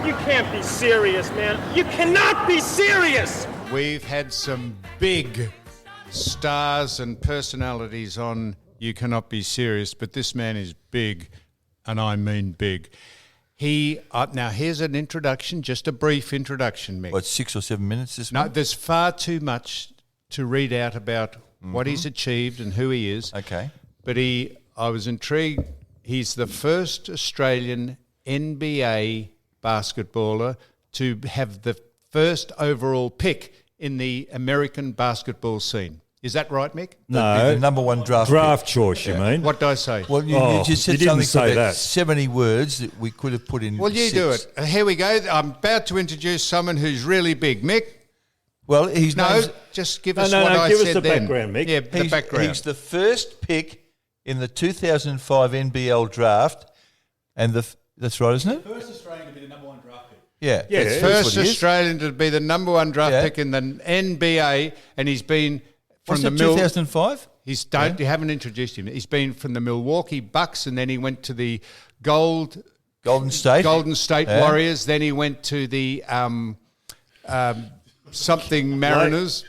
You can't be serious, man. You cannot be serious! We've had some big stars and personalities on You Cannot Be Serious, but this man is big, and I mean big. Now here's an introduction, just a brief introduction, Mick. What, 6 or 7 minutes this No, month? there's far too much to read out about what he's achieved and who he is. Okay. But I was intrigued. He's the first Australian NBA basketballer to have the first overall pick in the American basketball scene. Is that right, Mick? The number one draft choice, you mean? What did I say? Well, you just said you didn't something say for about that. 70 words that we could have put in. Well, you 6. do it. Here we go. I'm about to introduce someone who's really big. Mick? Well, he's Just give us No, what I give said us the then. background, Mick. Yeah, the background. He's the first pick in the 2005 NBL draft, and that's right, isn't it? First Australian to be the number one draft pick. Yeah. Yeah. that's First what he is. Australian to be the number one draft Yeah. pick in the NBA, and he's been from Was the it 2005? You haven't introduced him. He's been from the Milwaukee Bucks, and then he went to the Golden State Yeah. Warriors. Then he went to the something Mariners.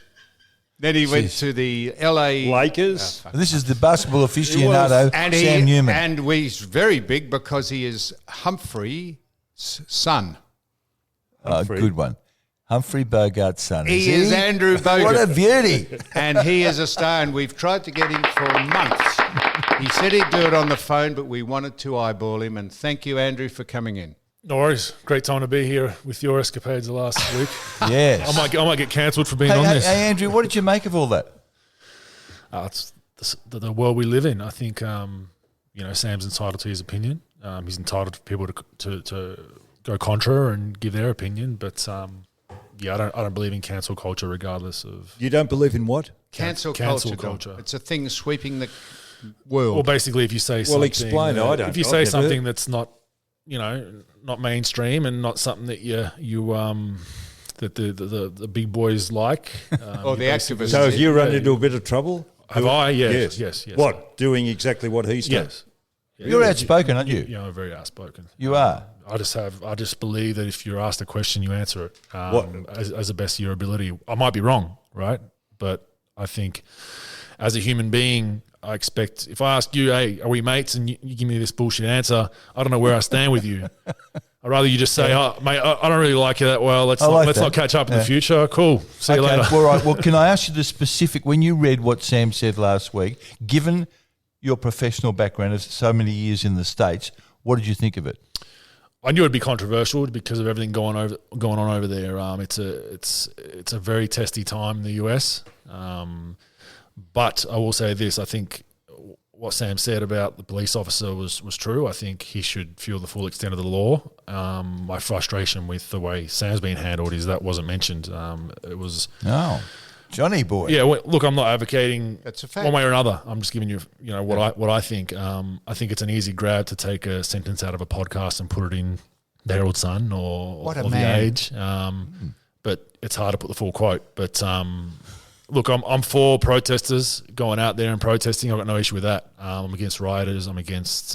Then he went to the LA Lakers. This is the basketball aficionado, Sam Newman. And he's very big because he is Humphrey's son. Good one. Humphrey Bogart's son. He is Andrew Bogart. What a beauty. And he is a star, and we've tried to get him for months. He said he'd do it on the phone, but we wanted to eyeball him. And thank you, Andrew, for coming in. No worries. Great time to be here with your escapades the last week. Yes. I might get cancelled for being Hey, on hey, this. hey, Andrew, what did you make of all that? It's the world we live in. I think Sam's entitled to his opinion. He's entitled for people to go contra and give their opinion. But I don't believe in cancel culture, regardless of. You don't believe in what? Cancel Cancel culture. culture. It's a thing sweeping the world. Well, basically, if you say something, explain. I don't. If you I've say never something heard. that's not mainstream and not something that that the big boys like, Or the activists. So have you run into a bit of trouble? Have I? Yes. What? Doing exactly what he's done? Yes. You're outspoken, aren't you? Yeah, I'm very outspoken. You are. I just believe that if you're asked a question, you answer it as the best of your ability. I might be wrong, right? But I think as a human being, I expect if I ask you, hey, are we mates? And you give me this bullshit answer, I don't know where I stand with you. I'd rather you just say, oh, mate, I don't really like you that well. Let's not catch up in the future. Cool. See you later. All right. Well, can I ask you the specific, when you read what Sam said last week, given your professional background of so many years in the States, what did you think of it? I knew it'd be controversial because of everything going on over there. It's a very testy time in the US. But I will say this: I think what Sam said about the police officer was true. I think he should feel the full extent of the law. My frustration with the way Sam's been handled is that wasn't mentioned. It was Johnny boy. Yeah, well, look, I'm not advocating That's a fact. one way or another. I'm just giving you, what I think. I think it's an easy grab to take a sentence out of a podcast and put it in the Herald Sun or a the man. Age. But it's hard to put the full quote. But look, I'm for protesters going out there and protesting. I've got no issue with that. I'm against rioters. I'm against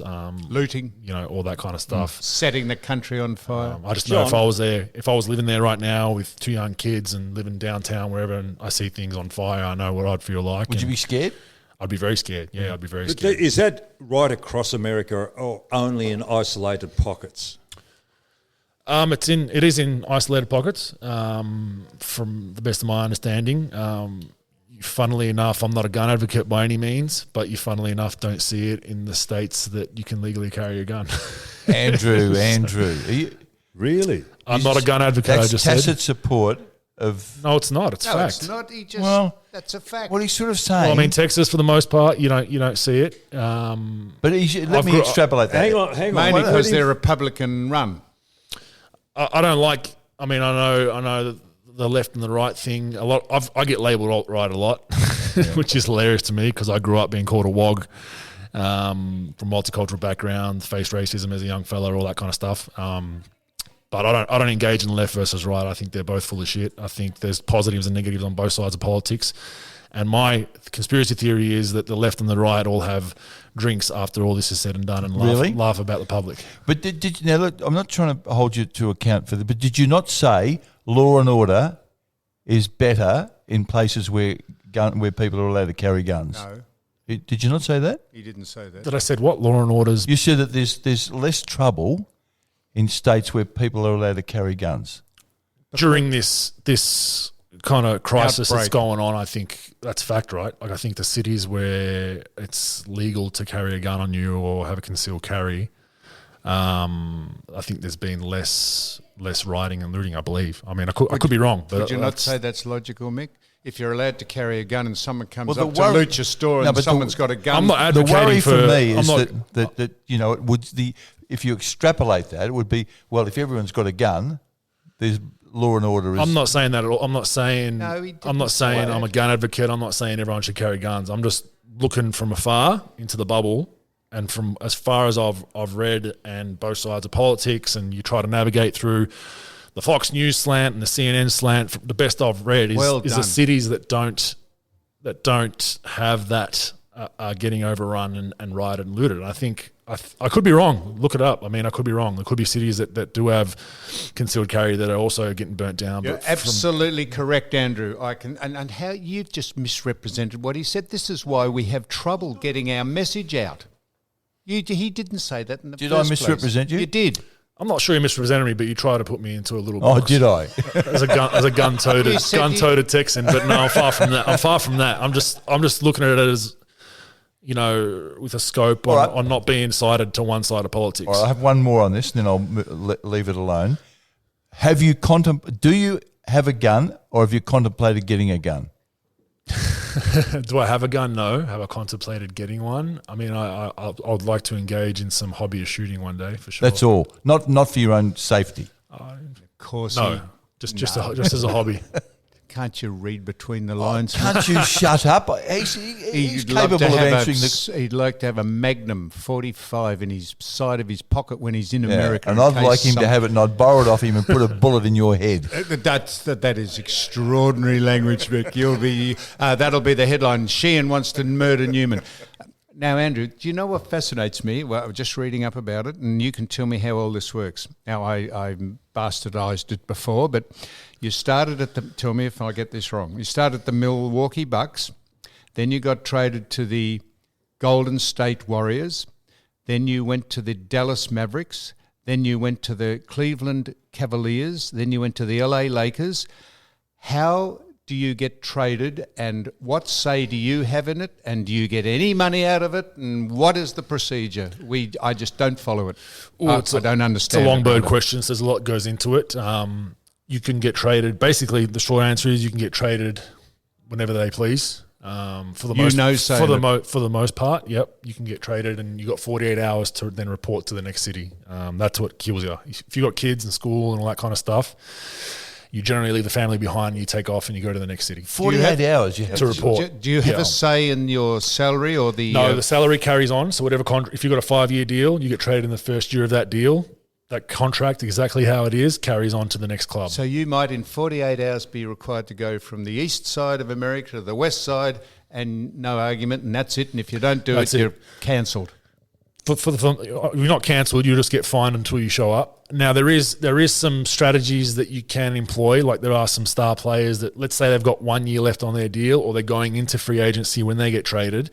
Looting. all that kind of stuff. Setting the country on fire. I just know if I was living there right now with 2 young kids and living downtown wherever, and I see things on fire, I know what I'd feel like. Would you be scared? I'd be very scared. Yeah, I'd be very But scared. is that right across America or only in isolated pockets? It is in isolated pockets. From the best of my understanding, funnily enough, I'm not a gun advocate by any means, but you funnily enough don't see it in the states that you can legally carry a gun. Andrew, are you, Really? I'm not a gun advocate. I that's just tacit said. support of. No, it's not. It's No, fact. it's not. That's a fact. What he's sort of saying. Well, I mean, Texas for the most part, you don't see it. but let me grew- extrapolate that. Hang on. Mainly What- because they're Republican run. I don't like. I mean, I know the left and the right thing a lot. I get labelled alt-right a lot, which is hilarious to me because I grew up being called a wog from multicultural background, faced racism as a young fella, all that kind of stuff. But I don't engage in left versus right. I think they're both full of shit. I think there's positives and negatives on both sides of politics. And my conspiracy theory is that the left and the right all have drinks after all this is said and done and laugh about the public. But did now look, I'm not trying to hold you to account for that, but did you not say law and order is better in places where people are allowed to carry guns? No, Did you not say that? he didn't say that. That I said what? Law and orders. You said that there's less trouble in states where people are allowed to carry guns. During this kind of crisis that's Outbreak. going on, I think that's fact, right? Like I think the cities where it's legal to carry a gun on you or have a concealed carry, I think there's been less rioting and looting, I believe. I mean, I could be wrong, but Would you not say that's logical, Mick? If you're allowed to carry a gun and someone comes Well, up the to worry- loot your store No, and but someone's got a gun, I'm not The advocating worry for me I'm is not- that you know, it would if you extrapolate that, it would be, well, if everyone's got a gun, there's law and order is... I'm not saying that at all. I'm not saying No, he didn't I'm not saying say I'm a that. gun advocate. I'm not saying everyone should carry guns. I'm just looking from afar into the bubble, and from as far as I've read and both sides of politics, and you try to navigate through the Fox News slant and the CNN slant. The best I've read is, Well is the done. cities that don't have that are getting overrun and rioted and looted. And I think I could be wrong. Look it up. I mean, I could be wrong. There could be cities that do have concealed carry that are also getting burnt down. You're but from- absolutely correct, Andrew. I can, and how you've just misrepresented what he said. This is why we have trouble getting our message out. He didn't say that in the Did first I misrepresent place. you? You did. I'm not sure you misrepresented me, but you tried to put me into a little Oh, box. did I? As a gun-toted You said gun-toted Texan, but no, I'm far from that. I'm far from that. I'm just looking at it as, you know, with a scope on, All right. on not being sided to one side of politics. All right, I have one more on this, and then I'll leave it alone. Do you have a gun, or have you contemplated getting a gun? Do I have a gun? No. Have I contemplated getting one? I mean, I'd like to engage in some hobby of shooting one day for sure. That's all. Not for your own safety. Of course. No, just as a hobby. Can't you read between the lines? Can't you shut up? He's He'd love capable to of have answering the... he'd like to have a Magnum 45 in his side of his pocket when he's in America. and in I'd case like him to have it, and I'd borrow it off him and put a bullet in your head. That is extraordinary language, Vic. You'll be that'll be the headline. Sheehan wants to murder Newman. Now, Andrew, do you know what fascinates me? Well, I'm just reading up about it, and you can tell me how all this works. Now, I bastardised it before, but you started at the... Tell me if I get this wrong. You started at the Milwaukee Bucks, then you got traded to the Golden State Warriors, then you went to the Dallas Mavericks, then you went to the Cleveland Cavaliers, then you went to the LA Lakers. How do you get traded, and what say do you have in it, and do you get any money out of it, and what is the procedure? I just don't follow it. I don't understand. It's a long bird it. question. So there's a lot goes into it. You can get traded. Basically, the short answer is you can get traded whenever they please. For the most part, yep, you can get traded, and you got 48 hours to then report to the next city. That's what kills you. If you got kids in school and all that kind of stuff, you generally leave the family behind, and you take off and you go to the next city. 48 hours you have to report. Do you have Yeah. a say in your salary or the... No, the salary carries on. So whatever if you've got a 5-year deal, you get traded in the first year of that deal. That contract, exactly how it is, carries on to the next club. So you might in 48 hours be required to go from the east side of America to the west side, and no argument, and that's it. And if you don't do That's it, it. you're cancelled. You're not cancelled. You just get fined until you show up. Now there is some strategies that you can employ. Like there are some star players that, let's say they've got 1 year left on their deal, or they're going into free agency when they get traded.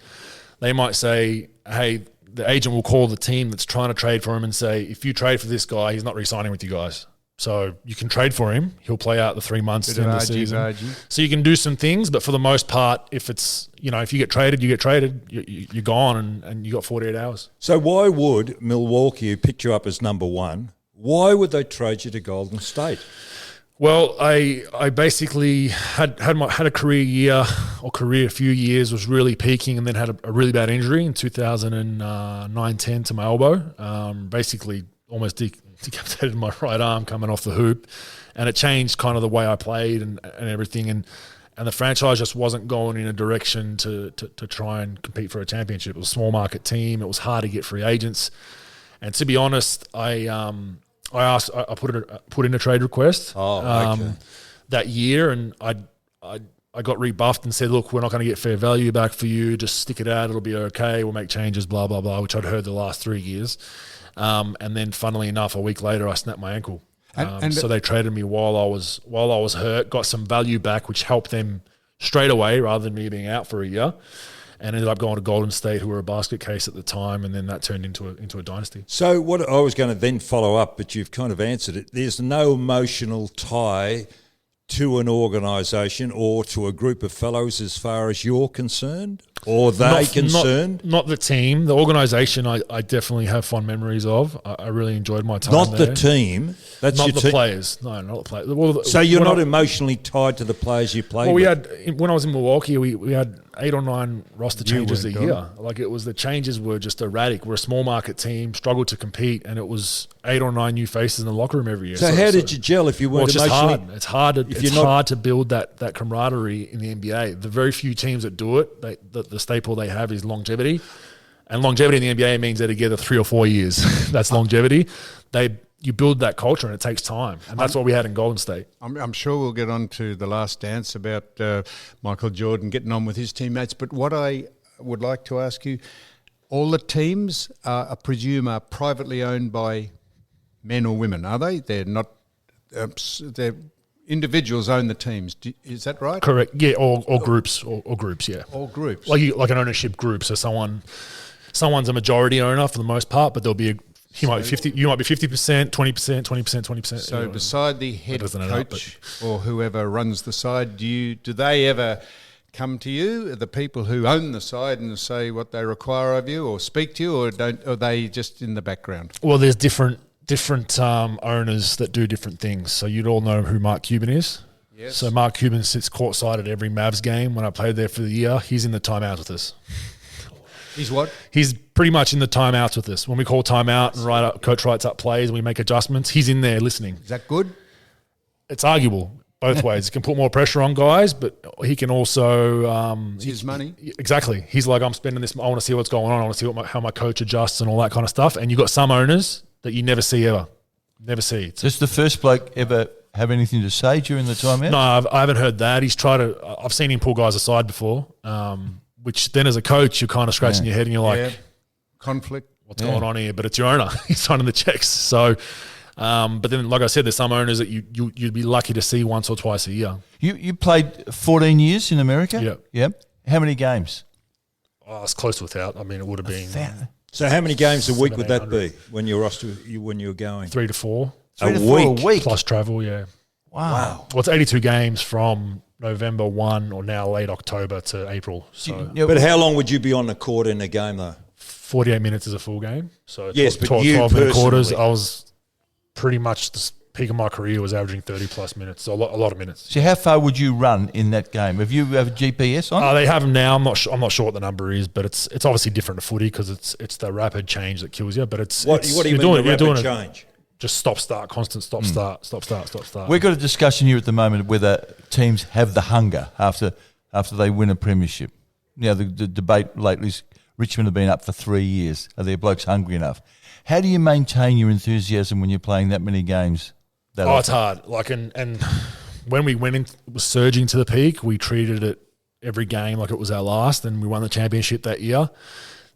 They might say, "Hey, the agent will call the team that's trying to trade for him and say, if you trade for this guy, he's not re-signing with you guys. So you can trade for him. He'll play out the 3 months Bit in of the season. argy-bargy. So you can do some things, but for the most part, if it's, if you get traded, you get traded. You're gone, and you got 48 hours. So why would Milwaukee, who picked you up as number one, why would they trade you to Golden State? Well, I basically had a career few years, was really peaking, and then had a really bad injury in 2009-10 to my elbow. Basically almost decapitated my right arm coming off the hoop, and it changed kind of the way I played and everything. And the franchise just wasn't going in a direction to try and compete for a championship. It was a small market team. It was hard to get free agents. And to be honest, I I put in a trade request. Okay. That year, and I got rebuffed and said, look, we're not going to get fair value back for you. Just stick it out. It'll be okay. We'll make changes, blah, blah, blah, which I'd heard the last 3 years. And then funnily enough, a week later, I snapped my ankle. So they traded me while I was hurt, got some value back, which helped them straight away rather than me being out for a year, and ended up going to Golden State, who were a basket case at the time, and then that turned into a dynasty. So what I was going to then follow up, but you've kind of answered it. There's no emotional tie to an organisation or to a group of fellows as far as you're concerned? Or they concerned? Not the team. The organisation I definitely have fond memories of. I really enjoyed my time not there. The team? That's not your the team? players. No, not the players. Well, so you're not emotionally tied to the players you played with? We had, when I was in Milwaukee, we had 8 or 9 roster changes a year. Like the changes were just erratic. We're a small market team, struggled to compete, and it was 8 or 9 new faces in the locker room every year. So how did you gel if you weren't emotionally? It's hard. It's hard to build that camaraderie in the NBA. The very few teams that do it, the staple they have is longevity. And longevity in the NBA means they're together 3 or 4 years. That's longevity. You build that culture, and it takes time. And that's what we had in Golden State. I'm sure we'll get on to the last dance about Michael Jordan getting on with his teammates. But what I would like to ask you, all the teams, I presume, are privately owned by men or women, are they? They're not they're individuals own the teams. Is that right? Correct. Yeah, or groups, or groups, yeah. All groups. Like an ownership group. So someone's a majority owner for the most part, but there'll be you might be 50%, 20%, 20%, 20%. So beside the head coach or whoever runs the side, do they ever come to you, the people who own the side, and say what they require of you or speak to you, or are they just in the background? Well, there's different owners that do different things. So you'd all know who Mark Cuban is. Yes. So Mark Cuban sits courtside at every Mavs game. When I played there for the year, he's in the timeout with us. He's what? He's pretty much in the timeouts with us. When we call timeout and coach writes up plays and we make adjustments, he's in there listening. Is that good? It's arguable both ways. He can put more pressure on guys, but he can also it's his money. Exactly. He's like, I'm spending this. I want to see what's going on. I want to see how my coach adjusts and all that kind of stuff. And you've got some owners that you never see ever. Never see. Does the first bloke ever have anything to say during the timeout? No, I haven't heard that. He's tried to. I've seen him pull guys aside before. Which then as a coach, you're kind of scratching your head and you're like, conflict. What's going on here? But it's your owner. He's signing the checks. So, but then, like I said, there's some owners that you'd be lucky to see once or twice a year. You played 14 years in America? Yeah. Yep. How many games? Oh, it's close to 1,000. I mean, it would have been. So how many games a week would that be when you were going? 3 to 4. A week Plus travel, yeah. Wow. Well, it's 82 games from November 1 or now late October to April. So, but how long would you be on the court in a game though? 48 minutes is a full game. So yes, 12, but you 12 minute quarters. personally. I was pretty much the peak of my career was averaging 30 plus minutes. So a lot of minutes. So how far would you run in that game? Have you have a GPS on? They have them now. I'm not sure what the number is, but it's obviously different to footy because it's the rapid change that kills you. But what do you mean rapid change? Just stop, start, constant stop, start, stop, start, stop, start. We've got a discussion here at the moment whether teams have the hunger after they win a premiership. Now, the debate lately is Richmond have been up for 3 years. Are their blokes hungry enough? How do you maintain your enthusiasm when you're playing that many games? It's hard. Like, and when we went in, it was surging to the peak. We treated it every game like it was our last, and we won the championship that year.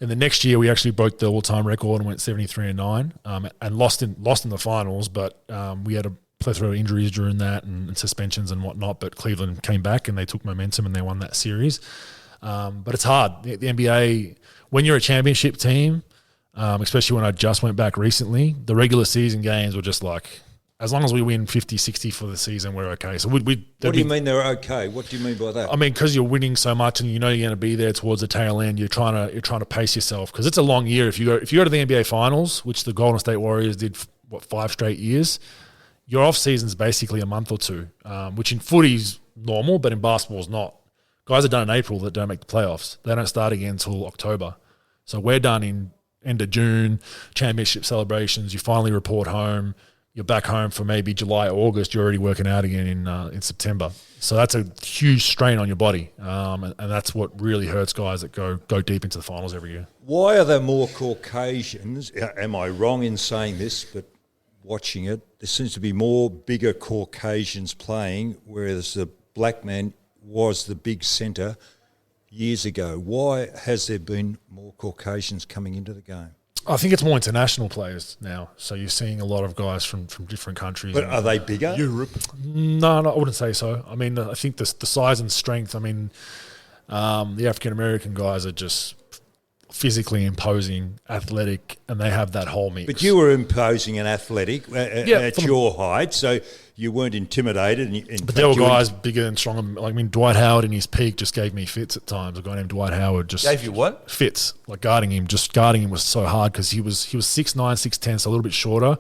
And the next year, we actually broke the all-time record and went 73-9, and lost in the finals. But we had a plethora of injuries during that and suspensions and whatnot. But Cleveland came back and they took momentum and they won that series. But it's hard. The NBA, when you're a championship team, especially when I just went back recently, the regular season games were just like, as long as we win 50, 60 for the season, we're okay. So what do you mean they're okay? What do you mean by that? I mean, because you're winning so much and you know you're going to be there towards the tail end, you're trying to pace yourself because it's a long year. If you go to the NBA Finals, which the Golden State Warriors did 5 straight years, your off season's basically a month or two, which in footy's normal, but in basketball's not. Guys are done in April that don't make the playoffs. They don't start again until October. So we're done in end of June, championship celebrations. You finally report home. You're back home for maybe July or August. You're already working out again in September. So that's a huge strain on your body, and that's what really hurts guys that go deep into the finals every year. Why are there more Caucasians? Am I wrong in saying this? But watching it, there seems to be more bigger Caucasians playing, whereas the black man was the big centre years ago. Why has there been more Caucasians coming into the game? I think it's more international players now. So you're seeing a lot of guys from different countries. But are they bigger? Europe. No, I wouldn't say so. I mean, I think the size and strength, I mean, the African-American guys are just physically imposing, athletic, and they have that whole mix. But you were imposing and athletic at your height, so you weren't intimidated. But there were guys bigger and stronger. Like, I mean, Dwight Howard in his peak just gave me fits at times. A guy named Dwight Howard just Gave you what? Fits. Like guarding him was so hard because he was 6'9", 6'10", so a little bit shorter,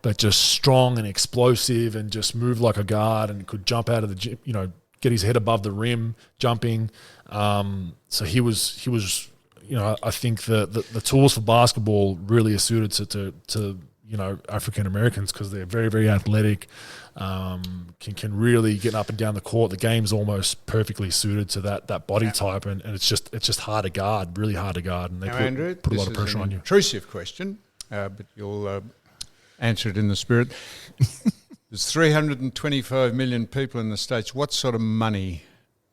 but just strong and explosive and just moved like a guard and could jump out of the gym, get his head above the rim, jumping. So he was. I think the tools for basketball really are suited to African Americans because they're very, very athletic, can really get up and down the court. The game's almost perfectly suited to that body type, and it's just hard to guard, really hard to guard, and they put a lot of pressure on you. Intrusive question, but you'll answer it in the spirit. There's 325 million people in the States. What sort of money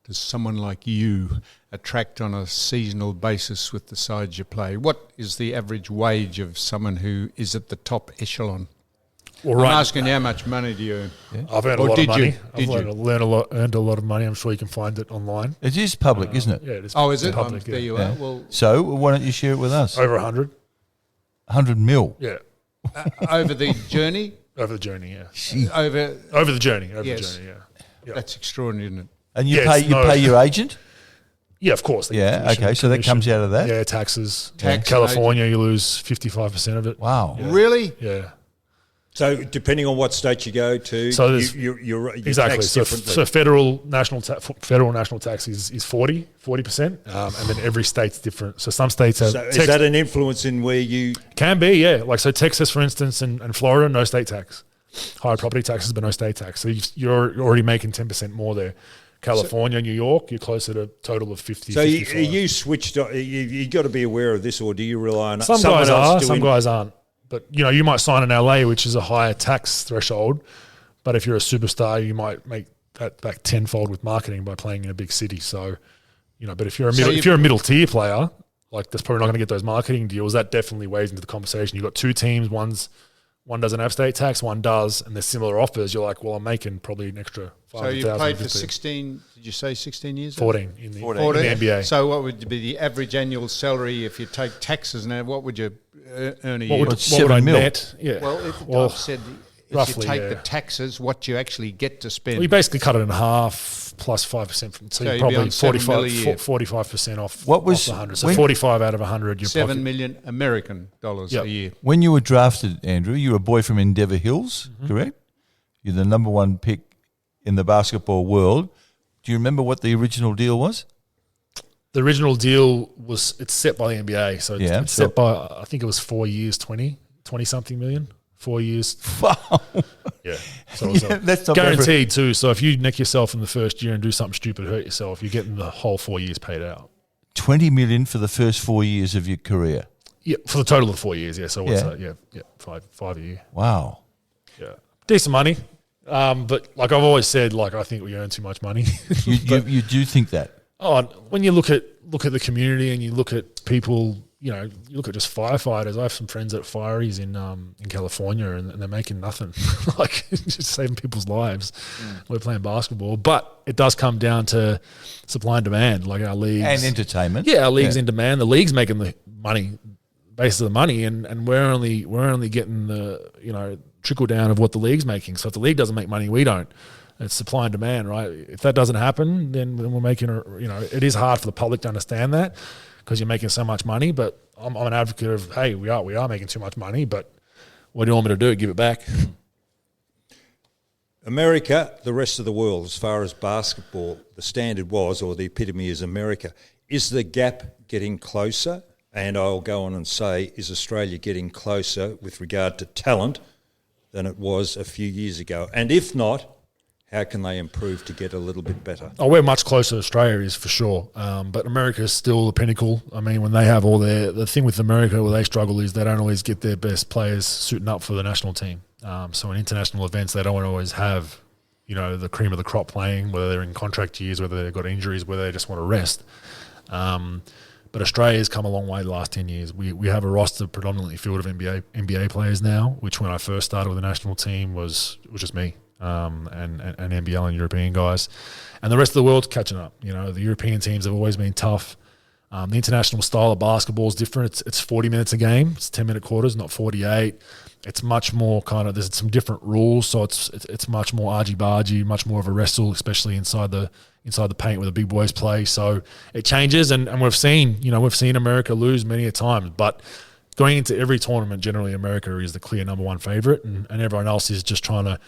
does someone like you attract on a seasonal basis with the sides you play? What is the average wage of someone who is at the top echelon? Well, I'm asking you, how much money do you earn? Yeah. I've earned a lot of money. I've earned a lot of money. I'm sure you can find it online. It is public, isn't it? Yeah, it is. Oh, is it? Public, There you Yeah. are. Well, So why don't you share it with us? Over 100. 100 mil. Yeah. over the journey? Over the journey, yeah. Over The journey, Yes. yeah. That's extraordinary, isn't it? And you Yes, pay your agent? Yeah, of course. they Yeah, commission- okay, so that commission. comes out of that? Yeah, taxes. Tax, California, you lose 55% of it. Wow. Really? Yeah. So depending on what state you go to, So there's- you're Exactly. taxed So, differently. so federal national tax is 40%, and then every state's different. So some states have So is that an influence in where you? can be, yeah. Like so, Texas, for instance, and Florida, no state tax. Higher property taxes, but no state tax. So you're already making 10% more there. California, New York, you're closer to a total of 50. So 55. you switched. You got to be aware of this, or do you rely on Some someone guys else are, doing? some guys aren't. But you might sign in LA, which is a higher tax threshold. But if you're a superstar, you might make that tenfold with marketing by playing in a big city. So, but if you're a middle tier player, like that's probably not going to get those marketing deals. That definitely weighs into the conversation. You've got two teams. One doesn't have state tax, one does, and there's similar offers. You're like, well, I'm making probably an extra 500,000. So you played for 16, did you say 16 years? 14 in the 14. NBA. So what would be the average annual salary if you take taxes now? What would you earn a year? What would I 7 mil. net? Yeah. Well, I've said if roughly, you take yeah. the taxes, what you actually get to spend. We basically cut it in half plus 5%. So you'd you're be probably on 7 mil a year. 45% off. What was- off the 100? So when- 45 out of 100. You're 7 million American dollars Yep. a year. When you were drafted, Andrew, you were a boy from Endeavour Hills, correct? You're the number one pick in the basketball world. Do you remember what the original deal was? The original deal it's set by the NBA. So Yeah, it's sure. set by, I think it was 4 years, 20 something million. 4 years. Wow. Yeah. So it's Yeah, that's not guaranteed too. So if you nick yourself in the first year and do something stupid, hurt yourself, you're getting the whole 4 years paid out. 20 million for the first 4 years of your career. Yeah, for the total of 4 years. Yeah. So what's Yeah. that? Yeah. Five a year. Wow. Yeah. Decent money. But like I've always said, like I think we earn too much money. You do think that? When you look at the community and you look at people, you look at just firefighters. I have some friends at fireys in California, and they're making nothing, like just saving people's lives. We're playing basketball, but it does come down to supply and demand, like our leagues And entertainment. Yeah, our league's in demand. The league's making the money, base of the money, and we're only getting the trickle down of what the league's making. So if the league doesn't make money, we don't. It's supply and demand, right? If that doesn't happen, then we're making it is hard for the public to understand that because you're making so much money. But I'm an advocate of, hey, we are making too much money, but what do you want me to do? Give it back? America, the rest of the world, as far as basketball, the standard was, or the epitome is America. Is the gap getting closer? And I'll go on and say, is Australia getting closer with regard to talent than it was a few years ago? And if not, how can they improve to get a little bit better? Oh, we're much closer. Australia is for sure, but America is still the pinnacle. I mean, when they have the thing with America where they struggle is they don't always get their best players suiting up for the national team. So in international events, they don't always have, the cream of the crop playing, whether they're in contract years, whether they've got injuries, whether they just want to rest. But Australia's come a long way the last 10 years. We have a roster predominantly filled of NBA players now, which when I first started with the national team was just me, and NBL and European guys. And the rest of the world's catching up. The European teams have always been tough. The international style of basketball is different. It's 40 minutes a game. It's 10-minute quarters, not 48. It's much more there's some different rules, so it's much more argy-bargy, much more of a wrestle, especially inside the paint where the big boys play. So it changes, and we've seen America lose many a time. But going into every tournament, generally America is the clear number one favourite, and everyone else is just trying to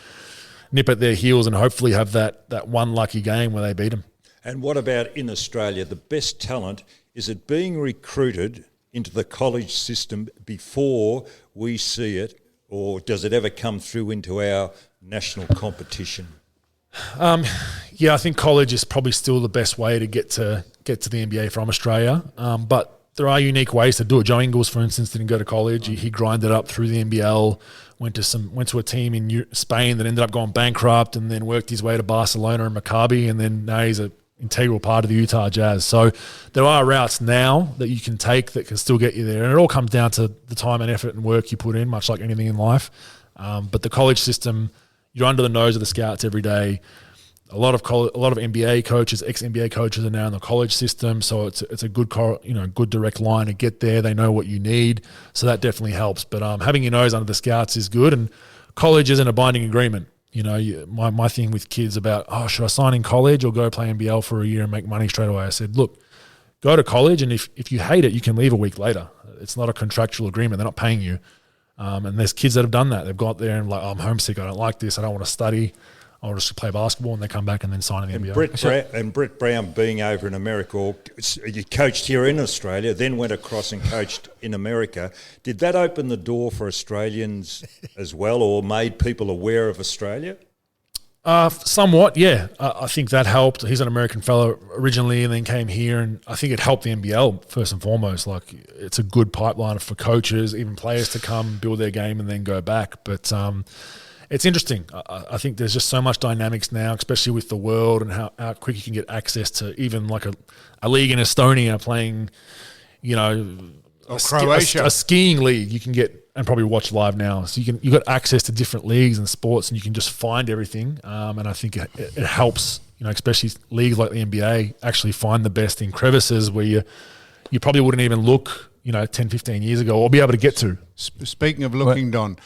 nip at their heels and hopefully have that one lucky game where they beat them. And what about in Australia? The best talent, is it being recruited into the college system before we see it, or does it ever come through into our national competition? Yeah, I think college is probably still the best way to get to the NBA from Australia. But there are unique ways to do it. Joe Ingles, for instance, didn't go to college. He grinded up through the NBL, went to a team in Spain that ended up going bankrupt, and then worked his way to Barcelona and Maccabi, and then now he's an integral part of the Utah Jazz. So there are routes now that you can take that can still get you there, and it all comes down to the time and effort and work you put in, much like anything in life. But the college system, you're under the nose of the scouts every day. A lot of NBA coaches, ex-NBA coaches are now in the college system, so it's a good good direct line to get there. They know what you need, so that definitely helps. But having your nose under the scouts is good, and college isn't a binding agreement. My thing with kids about, should I sign in college or go play NBL for a year and make money straight away? I said, look, go to college, and if you hate it, you can leave a week later. It's not a contractual agreement. They're not paying you. And there's kids that have done that. They've got there and I'm homesick. I don't like this. I don't want to study. I'll just play basketball, and they come back and then sign in the NBA. Brett Brown being over in America, or you coached here in Australia, then went across and coached in America. Did that open the door for Australians as well, or made people aware of Australia? Somewhat, yeah. I think that helped. He's an American fellow originally and then came here, and I think it helped the NBL first and foremost. Like, it's a good pipeline for coaches, even players to come, build their game and then go back. But it's interesting. I think there's just so much dynamics now, especially with the world and how quick you can get access to even like a league in Estonia playing, Croatia. A skiing league you can get and probably watch live now. So you've got access to different leagues and sports, and you can just find everything. And I think it helps, especially leagues like the NBA actually find the best in crevices where you probably wouldn't even look, 10, 15 years ago, or be able to get to. Speaking of looking, Don,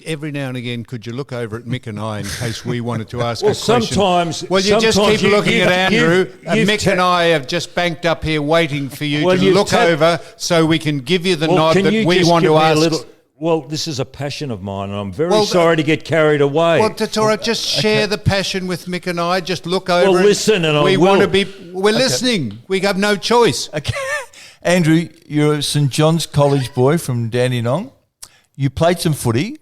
every now and again, could you look over at Mick and I in case we wanted to ask a question? Sometimes. Well, you just keep looking at Andrew. Mick and I have just banked up here waiting for you to look over so we can give you the nod that we want to ask. This is a passion of mine, and I'm very sorry to get carried away. Well, Tatora, just share the passion with Mick and I. Just look over. Well, listen, and we want to be. We're listening. We have no choice. Okay. Andrew, you're a St John's College boy from Dandenong. You played some footy.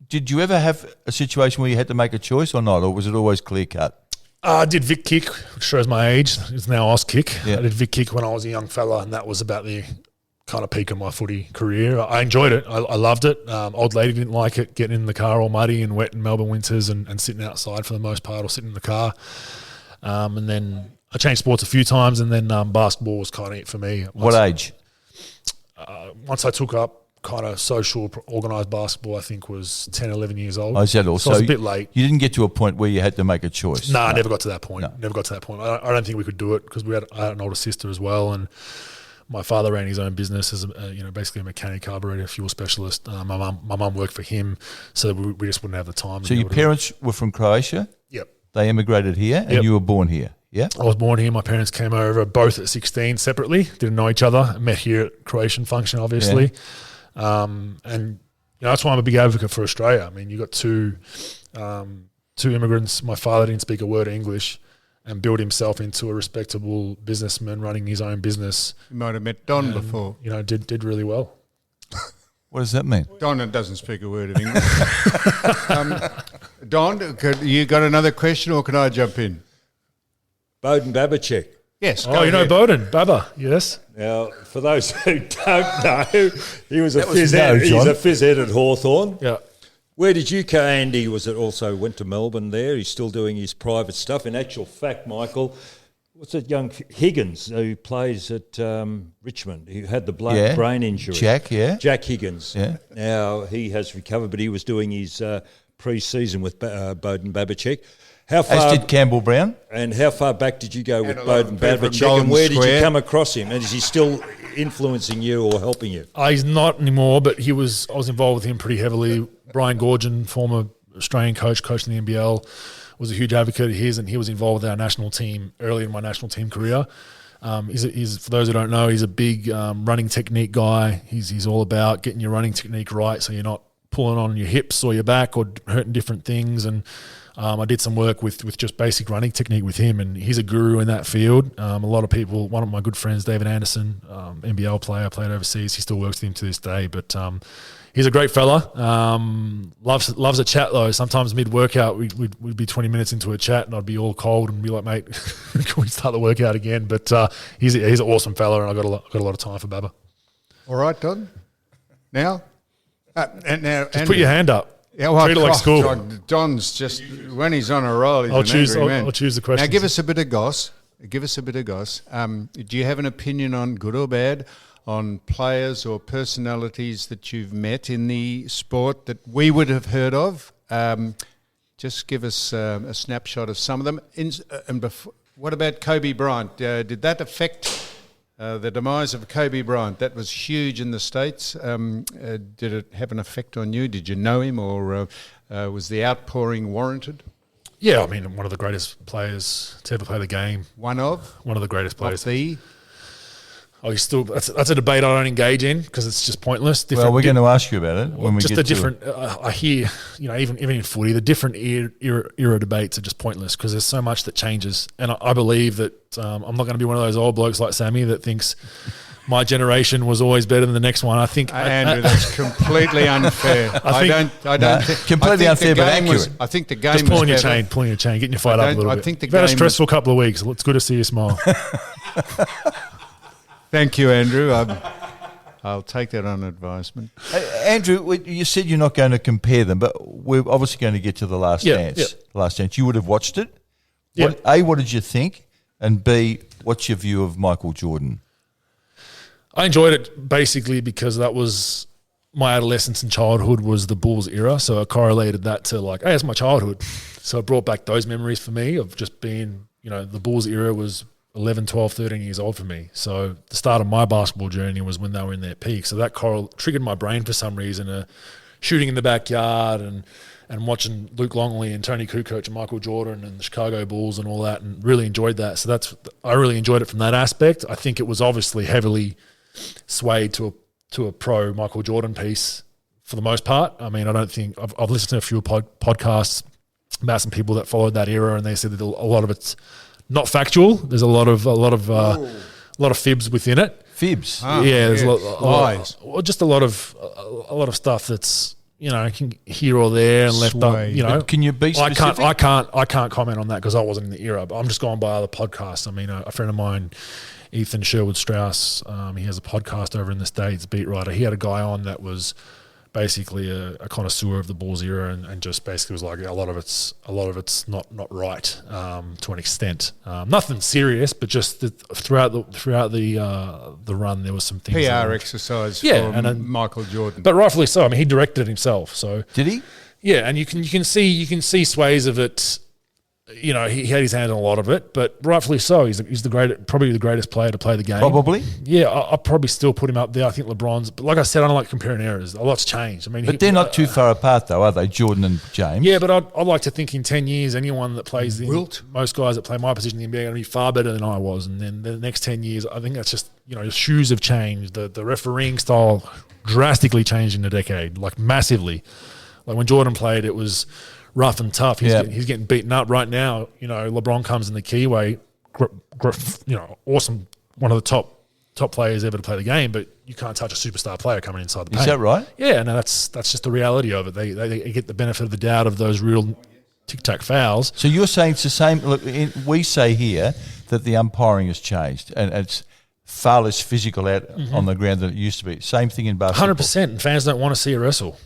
Did you ever have a situation where you had to make a choice or not, or was it always clear cut? I did Vic kick, which shows my age. It's now Oz kick. Yeah. I did Vic kick when I was a young fella, and that was about the kind of peak of my footy career. I enjoyed it. I loved it. Old lady didn't like it, getting in the car all muddy and wet in Melbourne winters and sitting outside for the most part, or sitting in the car. And then I changed sports a few times, and then basketball was kind of it for me. What age? Once I took up kind of social, organised basketball, I think was 10, 11 years old. Oh, is that all? So I was a bit late. You didn't get to a point where you had to make a choice? I never got to that point. Never got to that point. I don't think we could do it because I had an older sister as well, and my father ran his own business as basically a mechanic, carburetor, fuel specialist. My mum worked for him, so we just wouldn't have the time. So your parents were from Croatia? Yep. They immigrated here, and you were born here? Yeah, I was born here. My parents came over both at 16 separately. Didn't know each other. Met here at Croatian function, obviously. Yeah. And that's why I'm a big advocate for Australia. I mean, you got two immigrants. My father didn't speak a word of English and built himself into a respectable businessman running his own business. You might have met Don before. Did really well. What does that mean? Don doesn't speak a word of English. Don, you got another question, or can I jump in? Bowden Babachek. Yes. Bowden, Baba, yes. Now, for those who don't know, he was a phys ed. He's a phys ed at Hawthorn. Yeah. Where did you go, Andy? Was it also went to Melbourne there? He's still doing his private stuff. In actual fact, Michael, what's that young Higgins who plays at Richmond, who had the brain injury? Jack Higgins. Yeah. Now he has recovered, but he was doing his pre-season with Bowden Babachek. How far? As did Campbell Brown. And how far back did you go with a lot of Bowden people from Babachek? Golden And where did Square. you come across him? And is he still influencing you or helping you? He's not anymore, but I was involved with him pretty heavily. Brian Gorgon, former Australian coach in the NBL, was a huge advocate of his, and he was involved with our national team early in my national team career. He's for those who don't know, he's a big running technique guy. He's all about getting your running technique right, so you're not pulling on your hips or your back or hurting different things. And I did some work with just basic running technique with him, and he's a guru in that field. A lot of people, one of my good friends, David Anderson, NBL player, played overseas. He still works with him to this day, but he's a great fella. Loves a chat though. Sometimes mid-workout, we'd be 20 minutes into a chat and I'd be all cold and be like, mate, can we start the workout again? But he's an awesome fella, and I've got a lot of time for Baba. All right, Don. Now? And now, Just put your hand up. Yeah, well, Treat it like school. Don's just, when he's on a roll, he's I'll choose the question. Now, give us a bit of goss. Do you have an opinion on, good or bad, on players or personalities that you've met in the sport that we would have heard of? Just give us a snapshot of some of them. What about Kobe Bryant? Did that affect the demise of Kobe Bryant? That was huge in the States. Did it have an effect on you? Did you know him, or was the outpouring warranted? Yeah, I mean, one of the greatest players to ever play the game. One of the greatest players. He's still. That's a debate I don't engage in because it's just pointless. Well, we're going to ask you about it when we just get the to different. I hear, even in footy, the different era debates are just pointless because there's so much that changes, and I believe that I'm not going to be one of those old blokes like Sammy that thinks my generation was always better than the next one. I think Andrew, that's completely unfair. I don't think completely unfair, but accurate. I think the game just was pulling your better. chain, getting your fight up a little bit. I think the You've had a game stressful couple of weeks. It's good to see you smile. Thank you, Andrew. I'll take that on advisement. Andrew, you said you're not going to compare them, but we're obviously going to get to the Last Dance. Yeah. The Last Dance. You would have watched it. Yeah. What did you think? And B, what's your view of Michael Jordan? I enjoyed it basically because that was my adolescence and childhood was the Bulls era. So I correlated that to like, hey, it's my childhood. So it brought back those memories for me of just being, the Bulls era was 11, 12, 13 years old for me. So the start of my basketball journey was when they were in their peak. So that triggered my brain for some reason, shooting in the backyard and watching Luke Longley and Tony Kukoc and Michael Jordan and the Chicago Bulls and all that, and really enjoyed that. So I really enjoyed it from that aspect. I think it was obviously heavily swayed to a pro Michael Jordan piece for the most part. I mean, I don't think I've listened to a few podcasts about some people that followed that era, and they said that a lot of it's not factual. There's a lot of fibs within it. Fibs. There's lies. Just a lot of stuff that's can here or there and left up. But can you be specific? I can't comment on that because I wasn't in the era. But I'm just going by other podcasts. I mean, a friend of mine, Ethan Sherwood Strauss, he has a podcast over in the States, Beat Writer. He had a guy on that was basically a connoisseur of the Bulls era and just basically was like a lot of it's not right to an extent. Nothing serious, but just throughout the run there was some things. PR exercise for Michael Jordan. But rightfully so. I mean, he directed it himself. So did he? Yeah, and you can see sways of it. He had his hand on a lot of it, but rightfully so. He's probably the greatest player to play the game. Probably. Yeah, I'll probably still put him up there. I think LeBron's, but like I said, I don't like comparing eras. A lot's changed. I mean, but they're not too far apart, though, are they? Jordan and James. Yeah, but I'd like to think in 10 years, anyone that plays most guys that play my position in the NBA are going to be far better than I was. And then the next 10 years, I think that's just your shoes have changed. The refereeing style drastically changed in a decade, like massively. Like when Jordan played, it was rough and tough. He's getting beaten up right now. LeBron comes in the keyway, awesome, one of the top players ever to play the game, but you can't touch a superstar player coming inside the paint. Is that right? Yeah, no, that's just the reality of it. They get the benefit of the doubt of those real tic-tac fouls. So you're saying it's the same. Look, we say here that the umpiring has changed and it's far less physical out on the ground than it used to be. Same thing in basketball. 100%, and fans don't want to see a wrestle.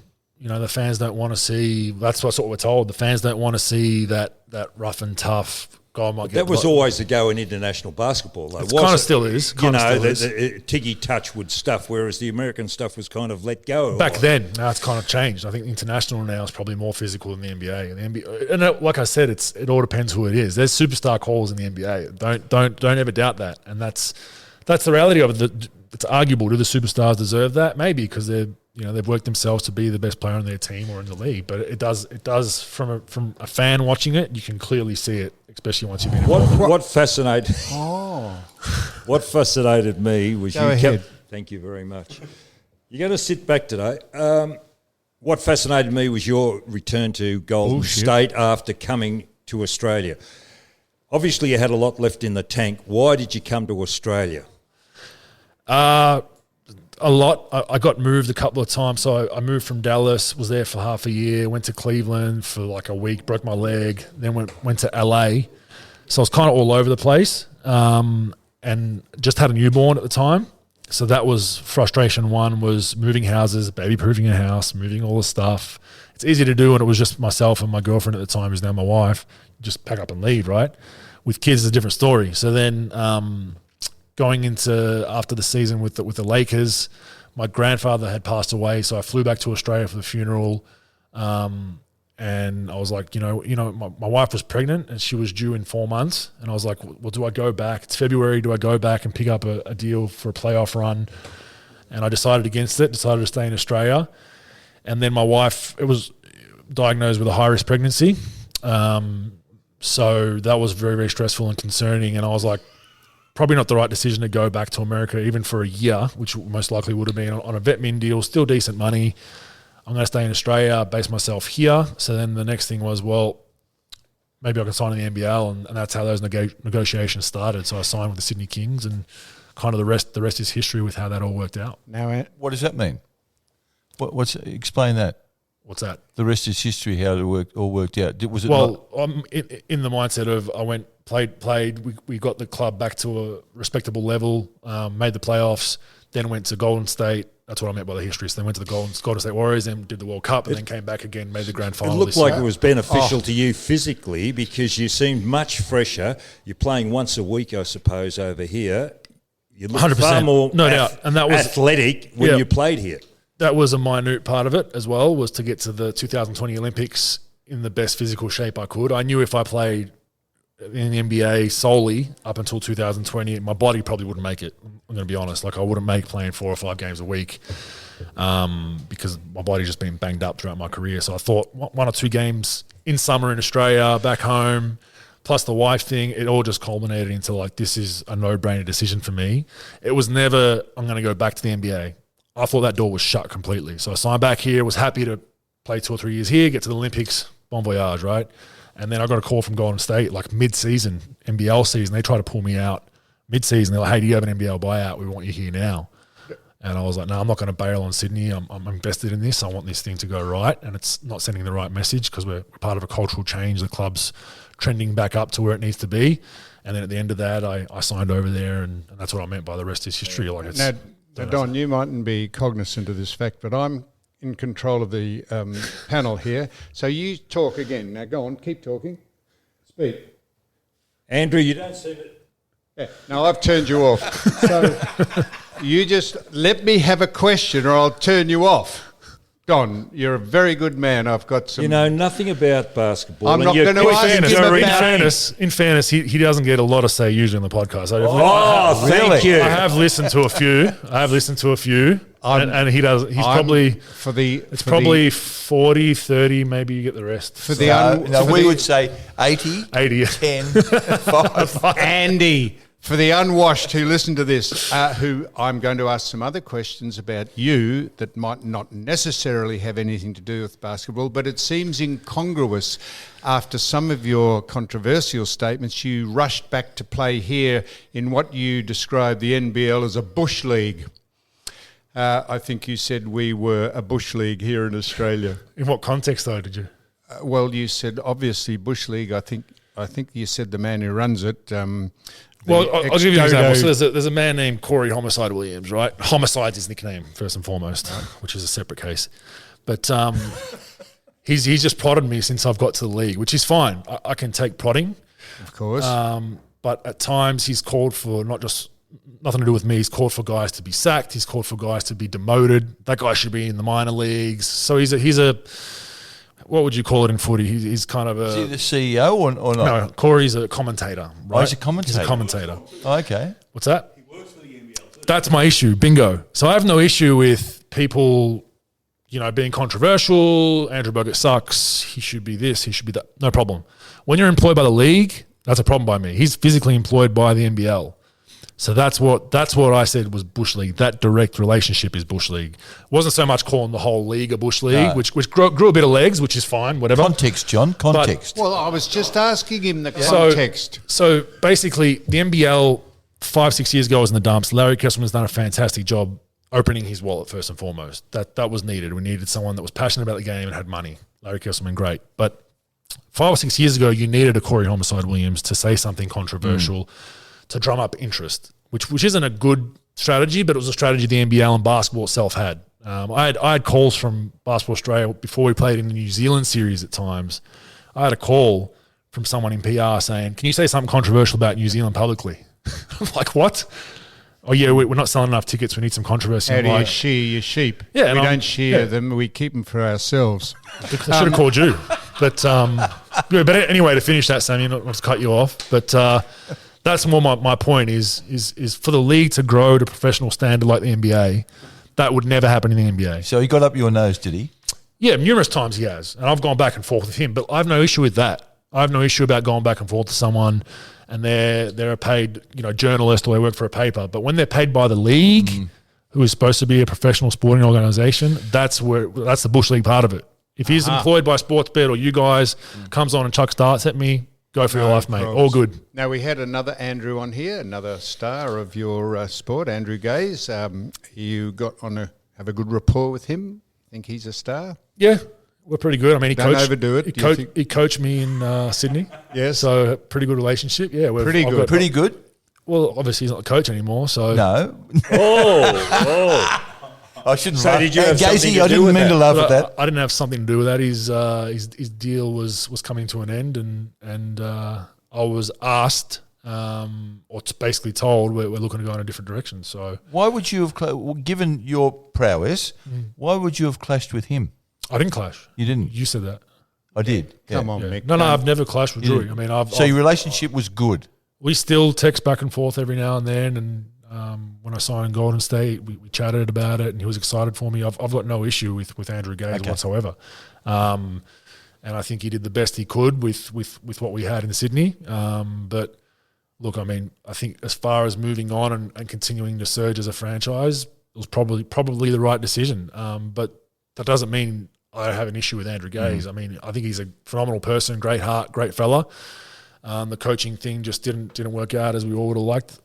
You know, the fans don't want to see. That's what we're told. The fans don't want to see that rough and tough. God might get That was always the go in international basketball, though. It kind of still is. The Tiggy Touchwood stuff, whereas the American stuff was kind of let go. Back then, now it's kind of changed. I think international now is probably more physical than the NBA. And the NBA, and like I said, it all depends who it is. There's superstar calls in the NBA. Don't ever doubt that. And that's the reality of it. It's arguable. Do the superstars deserve that? Maybe because they've worked themselves to be the best player on their team or in the league. But it does from a fan watching it, you can clearly see it, especially once you've been involved. What fascinated me was Go ahead. Thank you very much. You're going to sit back today. What fascinated me was your return to Golden State after coming to Australia. Obviously, you had a lot left in the tank. Why did you come to Australia? A lot. I got moved a couple of times. So I moved from Dallas, was there for half a year, went to Cleveland for like a week, broke my leg, then went to LA. So I was kind of all over the place and just had a newborn at the time. So that was frustration one, was moving houses, baby-proofing a house, moving all the stuff. It's easy to do, and it was just myself and my girlfriend at the time, who's now my wife. Just pack up and leave, right? With kids, it's a different story. So then going into after the season with the Lakers, my grandfather had passed away, so I flew back to Australia for the funeral. And I was like, my wife was pregnant and she was due in 4 months. And I was like, well, do I go back? It's February. Do I go back and pick up a deal for a playoff run? And I decided against it, decided to stay in Australia. And then my wife, it was diagnosed with a high-risk pregnancy. So that was very, very stressful and concerning. And I was like, probably not the right decision to go back to America, even for a year, which most likely would have been on a vet min deal, still decent money. I'm going to stay in Australia, base myself here. So then the next thing was, well, maybe I can sign in the NBL, and that's how those negotiations started. So I signed with the Sydney Kings, and kind of the rest is history with how that all worked out. Now, What does that mean? Explain that. What's that? The rest is history. How it all worked out. Was it I'm in the mindset of I went played. We got the club back to a respectable level. Made the playoffs. Then went to Golden State. That's what I meant by the history. So they went to the Golden State Warriors, then did the World Cup, and then came back again, made the grand final. It looked like it was beneficial to you physically because you seemed much fresher. You're playing once a week, I suppose, over here. You looked 100%, far more no doubt, and that was athletic when you played here. That was a minute part of it as well, was to get to the 2020 Olympics in the best physical shape I could. I knew if I played in the NBA solely up until 2020, my body probably wouldn't make it. I'm going to be honest. Like, I wouldn't make playing 4 or 5 games a week because my body's just been banged up throughout my career. So I thought 1 or 2 games in summer in Australia, back home, plus the wife thing, it all just culminated into like, this is a no-brainer decision for me. It was never, I'm going to go back to the NBA. I thought that door was shut completely. So I signed back here, was happy to play 2 or 3 years here, get to the Olympics, bon voyage, right? And then I got a call from Golden State, like mid-season, NBL season. They tried to pull me out mid-season. They're like, hey, do you have an NBL buyout? We want you here now. And I was like, no, I'm not going to bail on Sydney. I'm invested in this. I want this thing to go right. And it's not sending the right message because we're part of a cultural change. The club's trending back up to where it needs to be. And then at the end of that, I signed over there, and that's what I meant by the rest is history. Like, it's, now, Don, you mightn't be cognizant of this fact, but I'm in control of the panel here. So you talk again. Now go on, keep talking. Speak. Andrew, you don't seem it. Yeah. No, I've turned you off. So you just let me have a question or I'll turn you off. Don, you're a very good man. I've got some... You know nothing about basketball. I'm not going to ask him about... In fairness, he doesn't get a lot of say usually on the podcast. Thank you. I have listened to a few. And he does. He's probably... It's probably 40, 30, maybe you get the rest. We would say 80, 10, 5. Andy... For the unwashed who listen to this, who I'm going to ask some other questions about you that might not necessarily have anything to do with basketball, but it seems incongruous after some of your controversial statements. You rushed back to play here in what you described the NBL as a bush league. I think you said we were a bush league here in Australia. In what context, though, did you? Well, you said obviously bush league. I think you said the man who runs it. Well, I'll give you an example. So there's a man named Corey Homicide Williams, right? Homicide's his nickname, first and foremost, which is a separate case. But he's just prodded me since I've got to the league, which is fine. I can take prodding. Of course. But at times he's called for nothing to do with me. He's called for guys to be sacked. He's called for guys to be demoted. That guy should be in the minor leagues. So he's a what would you call it in footy? He's kind of a... Is he the CEO or not? No, Corey's a commentator, right? Oh, he's a commentator? He's a commentator. Oh, okay. What's that? He works for the NBL. That's my issue. Bingo. So I have no issue with people, being controversial. Andrew Bogut sucks. He should be this. He should be that. No problem. When you're employed by the league, that's a problem by me. He's physically employed by the NBL. So that's what I said was Bush League. That direct relationship is Bush League. It wasn't so much calling the whole league a Bush League, No. which grew a bit of legs, which is fine, whatever. Context, John. Context. well, I was just asking him the context. So basically, the NBL 5-6 years ago was in the dumps. Larry Kesselman's done a fantastic job opening his wallet first and foremost. That was needed. We needed someone that was passionate about the game and had money. Larry Kesselman, great. But 5 or 6 years ago, you needed a Corey Homicide Williams to say something controversial to drum up interest, which isn't a good strategy, but it was a strategy the NBL and basketball itself had. I had calls from Basketball Australia before we played in the New Zealand series at times. I had a call from someone in PR saying, can you say something controversial about New Zealand publicly? I'm like, what? Oh, yeah, we're not selling enough tickets. We need some controversy. How do you shear your sheep? Yeah, we don't shear them. We keep them for ourselves. I should have called you. But anyway, to finish that, Sammy, not to cut you off, but that's more my point is for the league to grow to professional standard like the NBA, that would never happen in the NBA. So he got up your nose, did he? Yeah, numerous times he has. And I've gone back and forth with him, but I have no issue with that. I have no issue about going back and forth to someone and they're a paid, journalist or they work for a paper. But when they're paid by the league, who is supposed to be a professional sporting organisation, that's the Bush League part of it. If he's employed by Sportsbet or you guys, comes on and chucks darts at me, go for your life, mate. Probs. All good. Now, we had another Andrew on here, another star of your sport, Andrew Gaze. You got on to have a good rapport with him. Think he's a star? Yeah, we're pretty good. I mean, Don't overdo it. He coached me in Sydney. Yes. So pretty good relationship. Yeah, Pretty good. Pretty good? Well, obviously he's not the coach anymore. So No. Oh. I shouldn't So laugh. did you have Gazy, something to I do didn't with mean that? to laugh at But that. I didn't have something to do with that. His deal was coming to an end, and I was asked or basically told we're looking to go in a different direction. So Why would you have, given your prowess, why would you have clashed with him? I didn't clash. You didn't. You said that. I did. Yeah. Come on, Yeah. Mick. No, I've never clashed with You Drew. didn't. I mean, So your relationship was good. we still text back and forth every now and then. And when I signed in Golden State, we chatted about it, and he was excited for me. I've got no issue with Andrew Gaze whatsoever. And I think he did the best he could with what we had in Sydney. But look, I mean, I think as far as moving on and continuing to surge as a franchise, it was probably the right decision. But that doesn't mean I have an issue with Andrew Gaze. I mean, I think he's a phenomenal person, great heart, great fella. The coaching thing just didn't work out as we all would have liked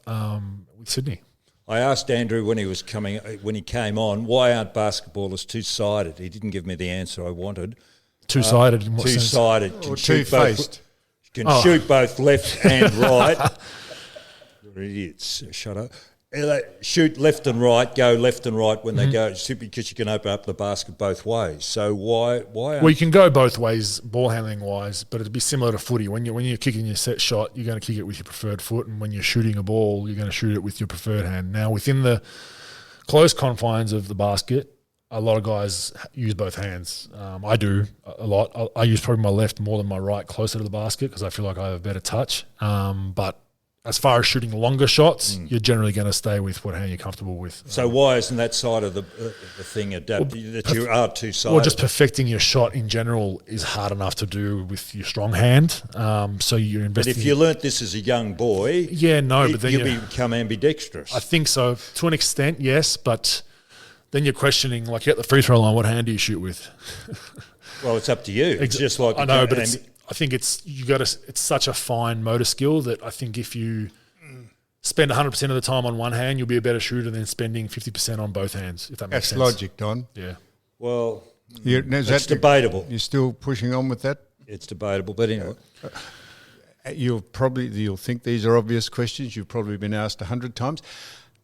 with Sydney. I asked Andrew when he came on, why aren't basketballers two-sided? He didn't give me the answer I wanted. Two-sided in what sense? Two-sided. Or two-faced. Shoot both left and right. You're idiots. Shut up. Shoot left and right, go left and right when they go, simply because you can open up the basket both ways. So why? Well, you can go both ways, ball handling wise, but it'd be similar to footy. When you're kicking your set shot, you're going to kick it with your preferred foot, and when you're shooting a ball, you're going to shoot it with your preferred hand. Now, within the close confines of the basket, a lot of guys use both hands. I do a lot. I use probably my left more than my right, closer to the basket, because I feel like I have a better touch. But as far as shooting longer shots, you're generally going to stay with what hand you're comfortable with. So why isn't that side of the thing adapted, that you are two-sided? Or just perfecting your shot in general is hard enough to do with your strong hand. So you're investing. But if you learnt this as a young boy, but then you'll become ambidextrous. I think so. To an extent, yes, but then you're questioning, like, you're at the free throw line, what hand do you shoot with? Well, it's up to you. It's just like I know, but I think it's such a fine motor skill that I think if you spend 100% of the time on one hand, you'll be a better shooter than spending 50% on both hands, if that makes sense. That's logic, Don. Yeah. Well, It's debatable. You're still pushing on with that? It's debatable, but anyway. You'll think these are obvious questions. You've probably been asked 100 times,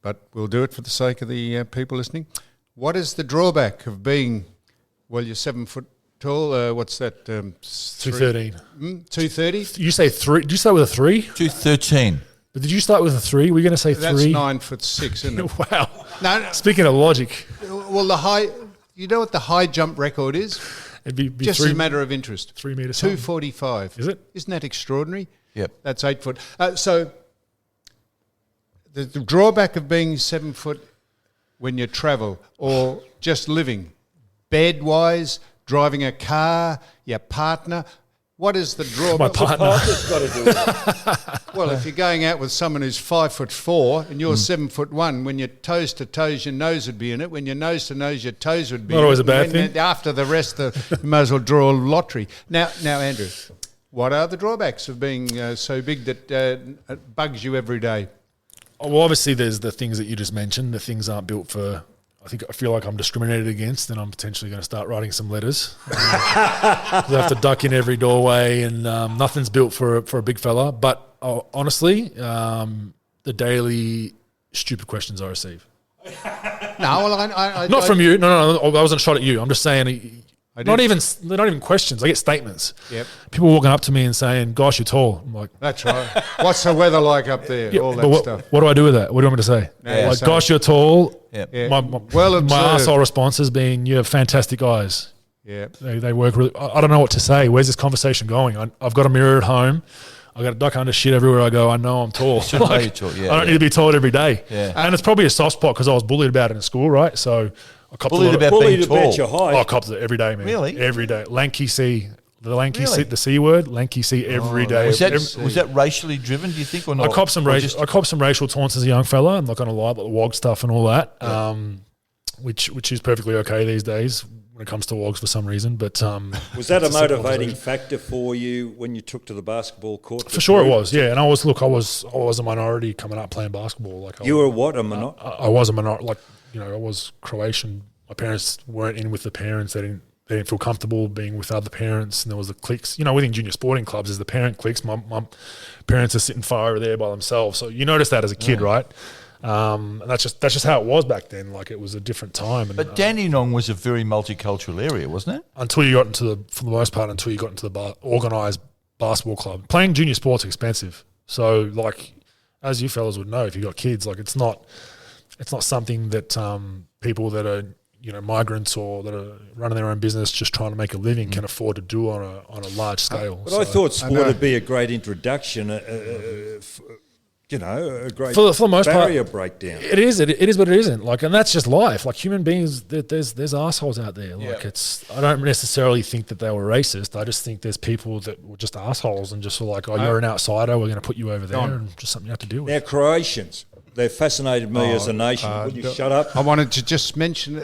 but we'll do it for the sake of the people listening. What is the drawback of being Well, you're 7 foot tall. What's that? 213. 230? You say 3. Did you start with a 3? 213. But did you start with a 3? We're going to say 3. That's 9'6", isn't it? Wow. No, Speaking of logic, well, the high. You know what the high jump record is? it'd be Just 3, as a matter of interest. 3 meters. something. 245. Is it? Isn't that extraordinary? Yep. That's 8 foot. So the drawback of being 7 foot when you travel or just living, bed-wise, driving a car, your partner. What is the drawback? My partner. Partner's got to do it. Well, if you're going out with someone who's 5'4" and you're 7'1", when you're toes to toes, your nose would be in it. When you're nose to nose, your toes would be Not in always it. a bad And then thing. After the rest, you may as well draw a lottery. Now, Andrew, what are the drawbacks of being so big that it bugs you every day? Well, obviously, there's the things that you just mentioned. The things aren't built for. I feel like I'm discriminated against, and I'm potentially going to start writing some letters. 'Cause I have to duck in every doorway, and nothing's built for a big fella. But honestly, the daily stupid questions I receive. No, well, I Not from you. No. I wasn't shot at you. I'm just saying. did. They're not even questions. I get statements. Yep. People walking up to me and saying, "Gosh, you're tall." I'm like, That's right. What's the weather like up there? yeah, All but that what, stuff. what do I do with that? What do you want me to say? Yeah, like, so- "Gosh, you're tall." Yep. Yeah. My Well observed. arsehole response has been, "You have fantastic eyes." Yeah. They work really. I don't know what to say. Where's this conversation going? I've got a mirror at home. I got to duck under shit everywhere I go. I know I'm tall. Shouldn't know you're tall, yeah, I don't need to be told every day. Yeah. And it's probably a soft spot because I was bullied about it in school, right? So I copped Bullied a lot about of, being Bullied tall. about your height. I copped it every day, man. Really? Every day. Lanky C. The lanky Really? C, the C word, lanky C every day. Was that racially driven, do you think, or not? I copped some Or just- racial taunts as a young fella. I'm not going to lie about the WOG stuff and all that, which is perfectly okay these days when it comes to WOGs for some reason. But Was that a it's simple motivating conversation. factor for you when you took to the basketball court? For sure it was, yeah. And I was a minority coming up playing basketball. Like You were what? A minor? I was a minority. Like, I was Croatian. My parents weren't in with the parents. They didn't feel comfortable being with other parents, and there was the cliques. Within junior sporting clubs, there's the parent cliques. My parents are sitting far over there by themselves, so you notice that as a kid, right? And that's just how it was back then. Like, it was a different time. And, But Dandenong was a very multicultural area, wasn't it? until you got into for the most part, until you got into the organised basketball club, playing junior sports expensive. So, like, as you fellas would know, if you got kids, like, it's not something that people that are migrants or that are running their own business just trying to make a living can afford to do on a large scale. But I thought sport would be a great introduction, a great For the most part, barrier breakdown. It is what it isn't. Like, and that's just life. Like, human beings, there's assholes out there. Like, I don't necessarily think that they were racist. I just think there's people that were just assholes and just were like, "Oh, you're an outsider. We're going to put you over there," and just something you have to deal with. Now, Croatians, they fascinated me as a nation. Would you shut up? I wanted to just mention,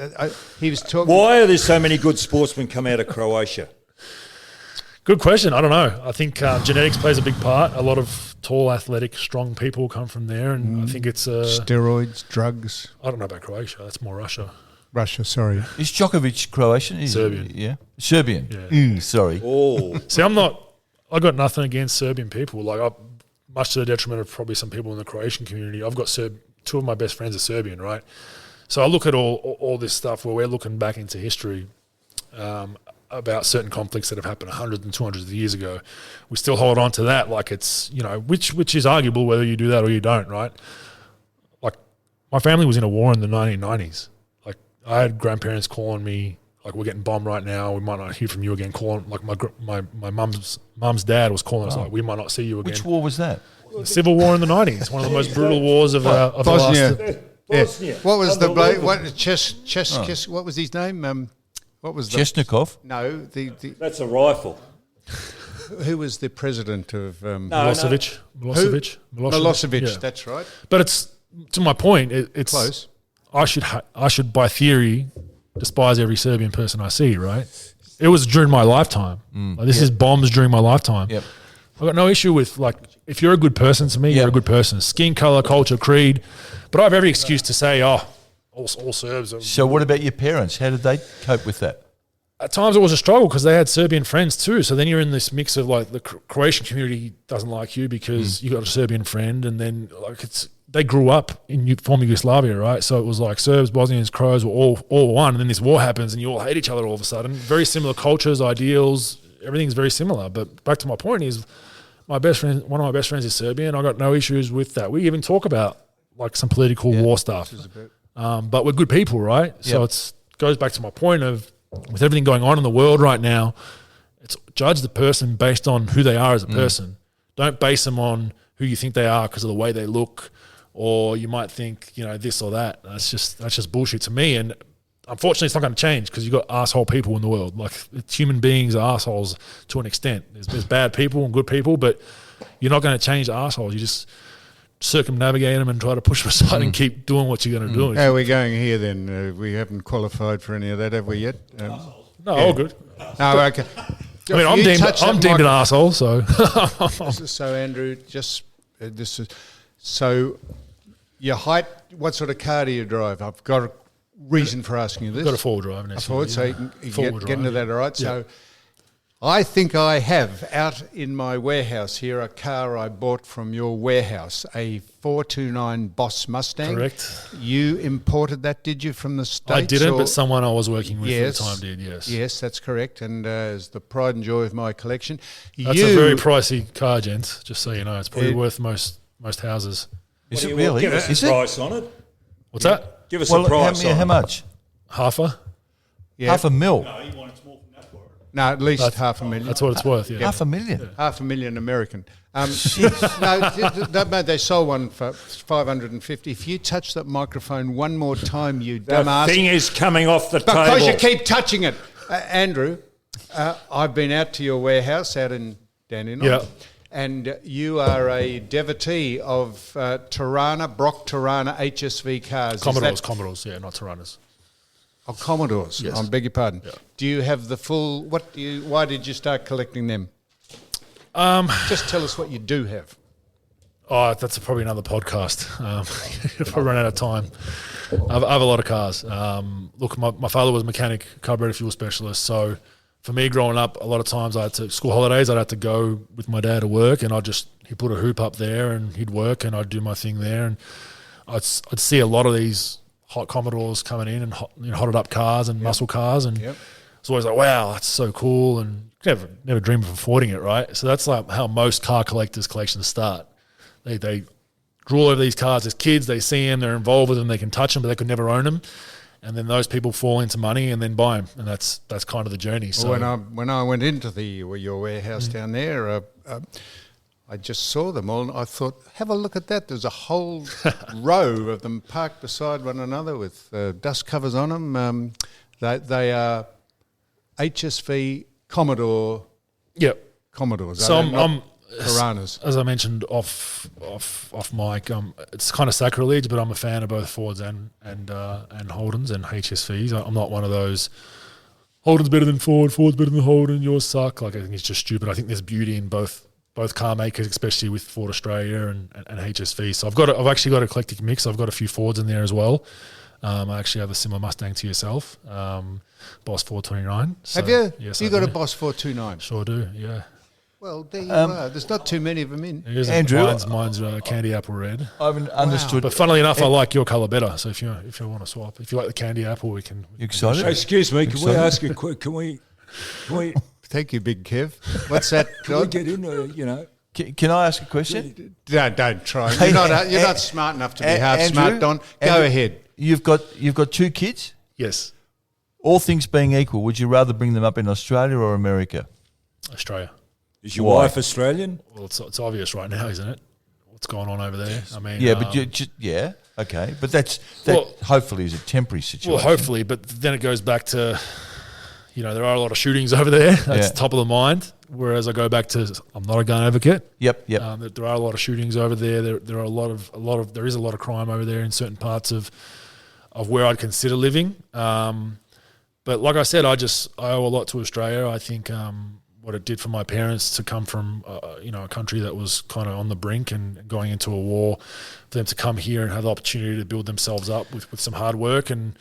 he was talking. Why are there so many good sportsmen come out of Croatia? Good question. I don't know. I think genetics plays a big part. A lot of tall, athletic, strong people come from there, and I think it's Steroids, drugs. I don't know about Croatia. That's more Russia. Russia, sorry. Is Djokovic Croatian? Serbian. Yeah. Serbian. Yeah. Sorry. Oh, See, I got nothing against Serbian people. Like, much to the detriment of probably some people in the Croatian community. I've got two of my best friends are Serbian, right? So I look at all this stuff where we're looking back into history about certain conflicts that have happened hundreds and 200s of years ago. We still hold on to that like it's, which is arguable whether you do that or you don't, right? Like, my family was in a war in the 1990s. Like, I had grandparents calling me, like, "We're getting bombed right now. We might not hear from you again." Calling, like, my mum's dad was calling us, like, "We might not see you again." Which war was that? The Civil War in the 90s, one of the most brutal wars of the last. Bosnia. Bosnia. What was the bloke? Unbelievable. What was his name? What was the Chesnikov? No, the That's a rifle. who was the president of Milosevic. Milosevic? Yeah. That's right. But it's, to my point, it's Close. I should by theory despise every Serbian person I see, right? It was during my lifetime. Like, this is bombs during my lifetime. Yep. I've got no issue with, like, if you're a good person to me, Yep. you're a good person. Skin color, culture, creed. But I have every excuse to say, all Serbs are. So what about your parents? How did they cope with that? At times it was a struggle because they had Serbian friends too. So then you're in this mix of, like, the Croatian community doesn't like you because you got a Serbian friend, and then, like, they grew up in former Yugoslavia, right? So it was like Serbs, Bosnians, Croats were all one, and then this war happens, and you all hate each other all of a sudden. Very similar cultures, ideals, everything's very similar. But back to my point is, one of my best friends is Serbian. I got no issues with that. We even talk about like some political war stuff, but we're good people, right? So it goes back to my point of, with everything going on in the world right now, it's judge the person based on who they are as a person. Don't base them on who you think they are because of the way they look, or you might think, this or that. That's just bullshit to me. And unfortunately, it's not going to change because you've got asshole people in the world. Like, human beings are assholes to an extent. There's bad people and good people, but you're not going to change the assholes. You just circumnavigate them and try to push them aside and keep doing what you're going to do. How are we going here then? We haven't qualified for any of that, have we yet? No, all good. No, okay. I mean, I'm deemed an asshole, so. So, Andrew, so your height, what sort of car do you drive? I've got a reason for asking you this. Got a four-wheel drive. A four-wheel, so you can get into that, all right? Yeah. So I think I have out in my warehouse here a car I bought from your warehouse, a 429 Boss Mustang. Correct. You imported that, did you, from the States? I didn't, or? but someone I was working with at the time did, yes. Yes, that's correct, and is the pride and joy of my collection. That's a very pricey car, gents, just so you know. It's probably worth most houses. Is it really? Give us Is a it? price on it. What's that? Give us a price on how it. much? Half a? Yeah. $500,000. No, at least $500,000. That's what it's worth, yeah. $500,000. $500,000 American. No, they sold one for $550. If you touch that microphone one more time, you The dumbass. thing is coming off the Because table. you keep touching it. Andrew, I've been out to your warehouse out in Dandenong. Yeah. And you are a devotee of Brock Tirana HSV cars. Commodores, yeah, not Tyrannas. Oh, Commodores. Yes. I beg your pardon. Yeah. Do you have the full? Why did you start collecting them? Just tell us what you do have. Oh, that's probably another podcast. If I run out of time, I have a lot of cars. Look, my father was a mechanic, carburetor fuel specialist. So for me, growing up, a lot of times I had to school holidays. I'd have to go with my dad to work, and he'd put a hoop up there, and he'd work, and I'd do my thing there, and I'd see a lot of these hot Commodores coming in and hotted up cars and muscle cars, and it's always like, wow, that's so cool, and never dream of affording it, right? So that's like how most car collectors' collections start. They drool over these cars as kids, they see them, they're involved with them, they can touch them, but they could never own them, and then those people fall into money and then buy them, and that's kind of the journey. So when I went into your warehouse down there, I just saw them all, and I thought, have a look at that. There's a whole row of them parked beside one another with dust covers on them. They are HSV Commodore. Yep. Commodores. So I'm Tiranas. As I mentioned off mic, it's kind of sacrilege, but I'm a fan of both Fords and Holdens and HSVs. I'm not one of those Holden's better than Ford, Ford's better than Holden, yours suck. Like, I think it's just stupid. I think there's beauty in both car makers, especially with Ford Australia and HSV. So I've actually got an eclectic mix. I've got a few Fords in there as well. I actually have a similar Mustang to yourself, Boss 429. So, Have you? Yes, You got a Boss 429? Sure do, yeah. Well, there you are. There's not too many of them in. Andrew, mine's candy apple red. I haven't understood. But funnily enough, I like your colour better. So if you want to swap, if you like the candy apple, we can. You excited? Excuse me, can we ask a quick? Can we Thank you, Big Kev. What's that? can we get in? Can I ask a question? Don't try. You're not smart enough to be half Andrew, smart, Don. Go ahead. You've got 2 kids. Yes, All things being equal, would you rather bring them up in Australia or America? Australia. Is your Why? wife Australian? Well, it's obvious right now, isn't it? What's going on over there? I mean, Yeah, but okay, but that Well- hopefully is a temporary situation. well, hopefully, but then it goes back to, there are a lot of shootings over there. That's Yeah. top of the mind. Whereas I go back to, I'm not a gun advocate. Yep. There are a lot of shootings over there. There is a lot of crime over there in certain parts of where I'd consider living. But like I said, I owe a lot to Australia. I think what it did for my parents to come from a country that was kind of on the brink and going into a war, for them to come here and have the opportunity to build themselves up with some hard work and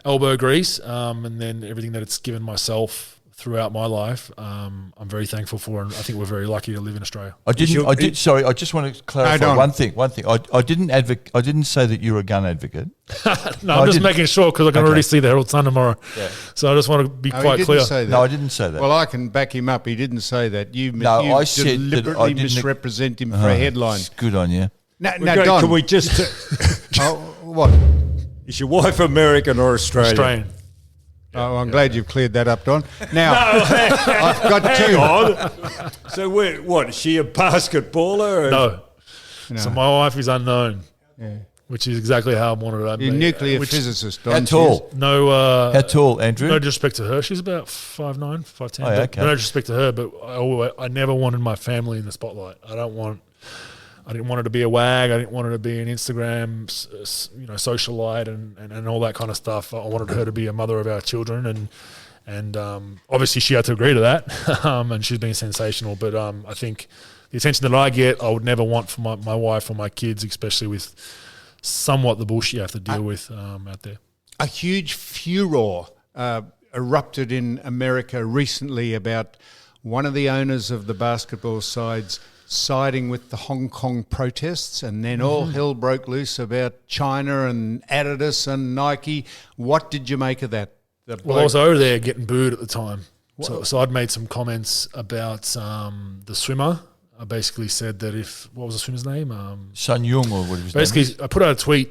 elbow grease, and then everything that it's given myself throughout my life, I'm very thankful for, and I think we're very lucky to live in Australia. Sorry, I just want to clarify on. one thing. I didn't say that you're a gun advocate. No, I'm just making sure because I can Okay. already see the Herald Sun tomorrow. Yeah. So I just want to be No, he quite didn't clear. say that. No, I didn't say that. Well, I can back him up. He didn't say that. You I said that I deliberately didn't- misrepresent him for a headline. It's good on you. Now, Okay, Don. can we just? Oh, what? Is your wife American or Australian? Australian. Oh, I'm glad you've cleared that up, Don. Now, I've got two. So what? Is she a basketballer? Or No. So my wife is unknown, which is exactly how I wanted her to You're a be. nuclear Which- physicist, Don. How tall? No, How tall, Andrew? no disrespect to her. She's about 5'9", 5'10". Oh, yeah, But okay. no disrespect to her, but I never wanted my family in the spotlight. I didn't want her to be a wag. I didn't want her to be an Instagram, socialite and all that kind of stuff. I wanted her to be a mother of our children, and obviously she had to agree to that. And she's been sensational. But I think the attention that I get, I would never want for my wife or my kids, especially with somewhat the bullshit you have to deal with out there. A huge furor erupted in America recently about one of the owners of the basketball sides siding with the Hong Kong protests, and then all hell broke loose about China and Adidas and Nike. What did you make of that? Well, I was over there getting booed at the time. So I'd made some comments about the swimmer. I basically said that what was the swimmer's name? Sun Yung or whatever his name is. Basically, I put out a tweet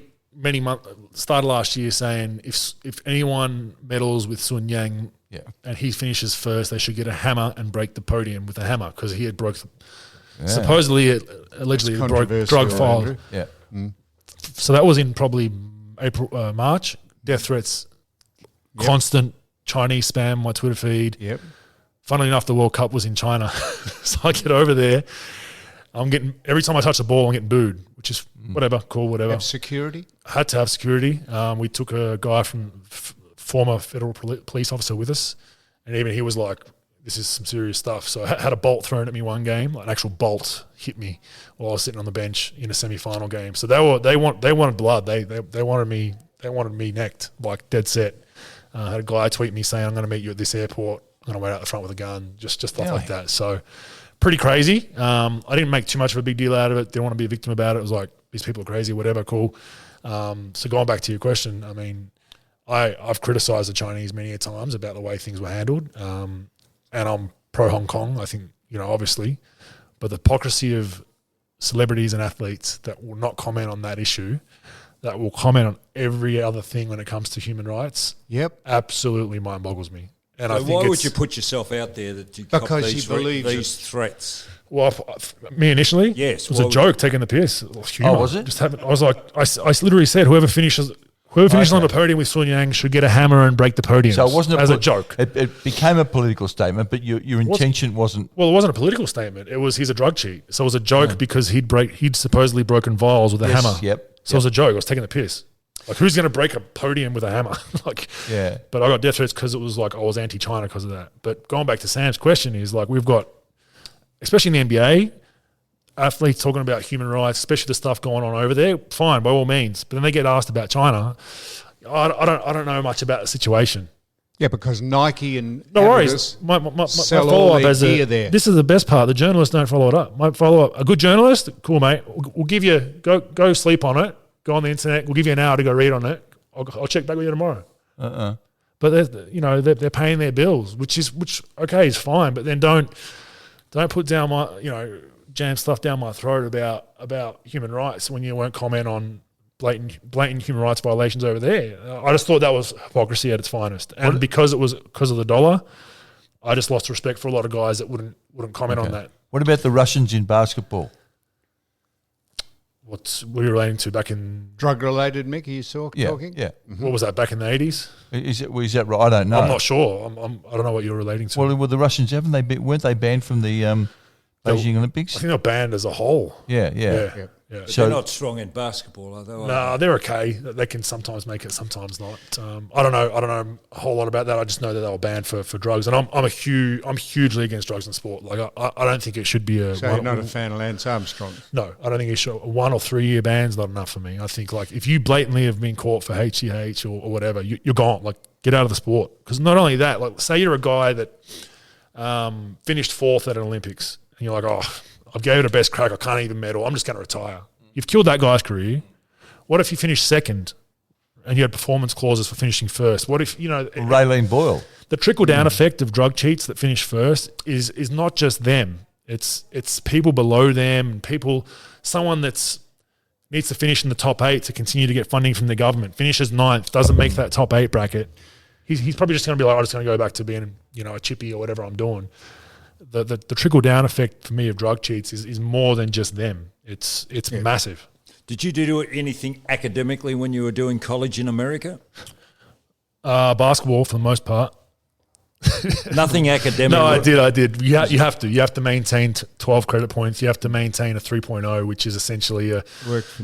started last year saying if anyone medals with Sun Yang and he finishes first, they should get a hammer and break the podium with a hammer because he had supposedly, allegedly That's broke drug controversial, files. Andrew. Yeah. So that was in probably March. Death threats, constant Chinese spam on my Twitter feed. Yep. Funnily enough, the World Cup was in China. So I get over there. Every time I touch the ball, I'm getting booed, which is whatever, cool, whatever. Have security? I had to have security. We took a guy from former federal police officer with us, and even he was like, this is some serious stuff. So I had a bolt thrown at me one game, like an actual bolt hit me while I was sitting on the bench in a semi-final game. So they wanted blood. They wanted me necked, like dead set. Had a guy tweet me saying, I'm going to meet you at this airport. I'm going to wait out the front with a gun, just stuff like that. So pretty crazy. I didn't make too much of a big deal out of it. Didn't want to be a victim about it. It was like, these people are crazy, whatever, cool. So going back to your question, I mean, I've criticised the Chinese many a times about the way things were handled. And I'm pro Hong Kong, I think, obviously. But the hypocrisy of celebrities and athletes that will not comment on that issue, that will comment on every other thing when it comes to human rights, absolutely mind boggles me. And So I think why would you put yourself out there that you cop Because these, he believes these threats? Well, me initially, Yes, it was a joke, taking the piss. It was humour. was it? I was like, I literally said, whoever finishes on the podium with Sun Yang should get a hammer and break the podium. So it wasn't as a joke. It became a political statement, but your intention wasn't. Well, it wasn't a political statement. It was he's a drug cheat. So it was a joke because he'd supposedly broken vials with a hammer. Yep. So it was a joke. I was taking the piss. Like, who's going to break a podium with a hammer? Yeah. But I got death threats because it was like I was anti-China because of that. But going back to Sam's question is like we've got, especially in the NBA, athletes talking about human rights, especially the stuff going on over there. Fine, by all means. But then they get asked about China. I don't know much about the situation. Yeah, because Nike and No worries. Adidas My sell all follow-up their as gear there. this is the best part. The journalists don't follow it up. My follow-up, a good journalist, cool, mate. We'll give you, go sleep on it. Go on the internet. We'll give you an hour to go read on it. I'll check back with you tomorrow. But they're paying their bills, which is is fine. But then don't put down jam stuff down my throat about human rights when you won't comment on blatant human rights violations over there. I just thought that was hypocrisy at its finest, and because of the dollar, I just lost respect for a lot of guys that wouldn't comment on that. What about the Russians in basketball? What were you relating to back in? Drug-related, Mick, are you talking? Yeah. What was that back in the 80s? Is that right? I don't know. I'm not sure. I don't know what you're relating to. Well, the Russians weren't they banned from the Beijing Olympics? I think they're banned as a whole. Yeah. But So- they're not strong in basketball, are they? No, they're okay. They can sometimes make it, sometimes not. I don't know a whole lot about that. I just know that they were banned for drugs, and I'm hugely against drugs in sport. Like I don't think it should be a. So you're not a fan of Lance Armstrong? No, I don't think it should. A 1 or 3 year ban's not enough for me. I think like if you blatantly have been caught for HGH or whatever, you're gone. Like get out of the sport. Because not only that, like say you're a guy that finished 4th at an Olympics and you're like, oh, I gave it a best crack, I can't even medal, I'm just going to retire. You've killed that guy's career. What if you finished 2nd and you had performance clauses for finishing 1st? What if, Raylene Boyle. The trickle-down effect of drug cheats that finish 1st is not just them. It's people below them and someone that's needs to finish in the top 8 to continue to get funding from the government, finishes 9th, doesn't make that top 8 bracket. He's probably just going to be like, I'm just going to go back to being, a chippy or whatever I'm doing. The trickle-down effect for me of drug cheats is more than just them. It's massive. Did you do anything academically when you were doing college in America? Basketball for the most part. Nothing academic. No, I did. You have to maintain 12 credit points. You have to maintain a 3.0, which is essentially a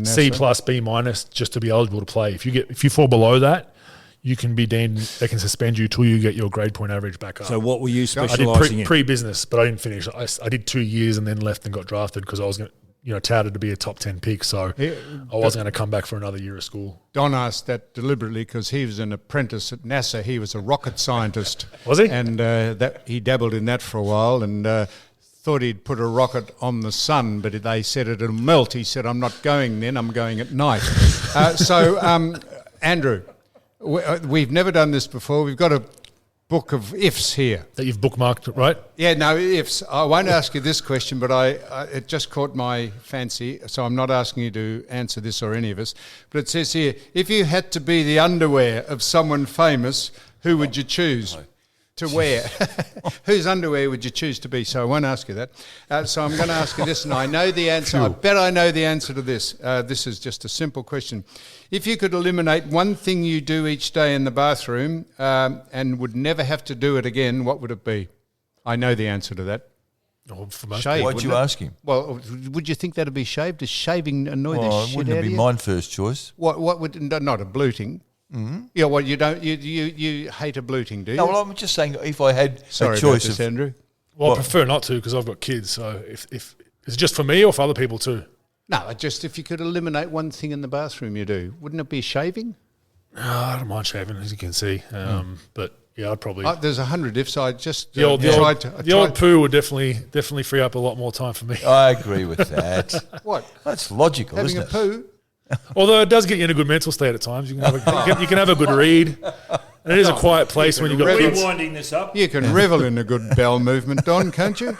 C plus B minus, just to be eligible to play. If you fall below that, you can be deemed. They can suspend you till you get your grade point average back up. So what were you I specialising did in? pre-business, but I didn't finish. I did 2 years and then left and got drafted because I was touted to be a top 10 pick. So I wasn't going to come back for another year of school. Don asked that deliberately because he was an apprentice at NASA. He was a rocket scientist. Was he? And that he dabbled in that for a while and thought he'd put a rocket on the sun, but they said it'll melt. He said, I'm not going then, I'm going at night. Andrew, we've never done this before. We've got a book of ifs here. That you've bookmarked, right? Yeah, no, ifs. I won't ask you this question, but it just caught my fancy, so I'm not asking you to answer this or any of us. But it says here, if you had to be the underwear of someone famous, who would you choose to wear? Whose underwear would you choose to be? So I won't ask you that. So I'm going to ask you this, and I know the answer. I bet I know the answer to this. This is just a simple question. If you could eliminate one thing you do each day in the bathroom and would never have to do it again, what would it be? I know the answer to that. Shave. Why'd you ask him? Well, would you think that'd be shaved? Does shaving annoy the shit wouldn't out it be of you? mine first choice? What would not a bluting? Mm-hmm. Yeah, well, you don't. You hate a bluting, do you? No, well, I'm just saying if I had Sorry a choice about this, Andrew. Well, I prefer not to because I've got kids. So if is it just for me or for other people too? No, just if you could eliminate one thing in the bathroom you do, wouldn't it be shaving? I don't mind shaving, as you can see. But yeah, I'd probably. There's 100 ifs. I just the old poo would definitely free up a lot more time for me. I agree with that. What? That's logical, Having isn't a it? poo? Although it does get you in a good mental state at times. You can have a good read. And it is a quiet place when you've got kids. Winding this up. You can revel in a good bowel movement, Don, can't you?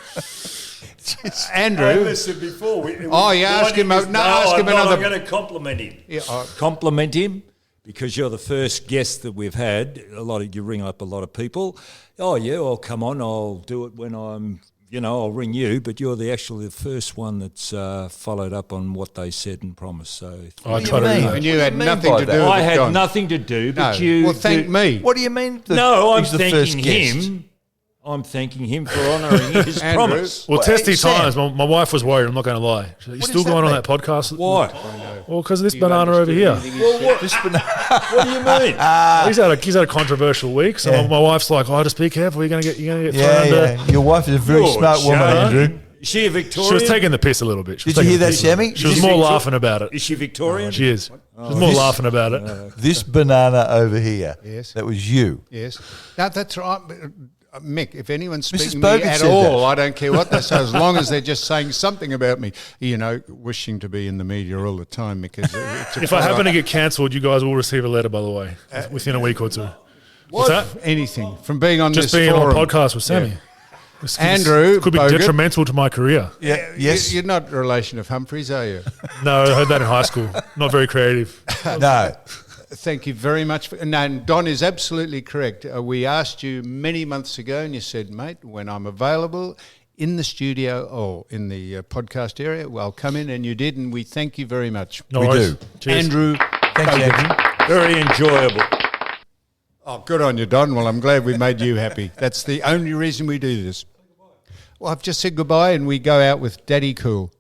Andrew. Listen, before You ask him. Ask him another. I'm going to compliment him. Yeah, Compliment him because you're the first guest that we've had. You ring up a lot of people. Oh yeah, well come on, I'll do it when I'm. I'll ring you, but you're actually the first one that's followed up on what they said and promised. So I totally agree. and you had nothing to do with it, I had Don. nothing to do, but No. you. Well, thank me. What do you mean? I'm he's the first thanking guest? him. I'm thanking him for honouring his Andrew. promise. Well, testy Sam. times. My wife was worried. I'm not going to lie. She's like, you still does that going on mean? that podcast? Why? Well, because of this banana over here. Well, what do you mean? He's had a controversial week. So my wife's like, "Oh, just be careful. You're going to get thrown Yeah, under." yeah. Your wife is a very You're smart woman, Sheahan. Andrew. Is she a Victorian? She was taking the piss a little bit. Did you hear that, Sammy? She was Is more she laughing about it. Is she Victorian? She is. She was more laughing about it. This banana over here, Yes. that was you. Yes. Now, that's right. Mick, if anyone's Mrs. speaking to me Bogut at said all, that. I don't care what they say, as long as they're just saying something about me. Wishing to be in the media all the time because it's a If I happen to get cancelled, you guys will receive a letter, by the way, within a week or two. What's that? anything from being on Just this being forum. on a podcast with Sammy. Yeah. This Andrew could be Bogut. detrimental to my career. Yeah. Yes. You're not a relation of Humphreys, are you? No, I heard that in high school. Not very creative. No. Thank you very much. And Don is absolutely correct. We asked you many months ago and you said, mate, when I'm available in the studio or in the podcast area, well, come in, and you did, and we thank you very much. No We worries. do. Cheers. Andrew Thanks, Bogut. Andrew. Very enjoyable. Oh, good on you, Don. Well, I'm glad we made you happy. That's the only reason we do this. Well, I've just said goodbye and we go out with Daddy Cool.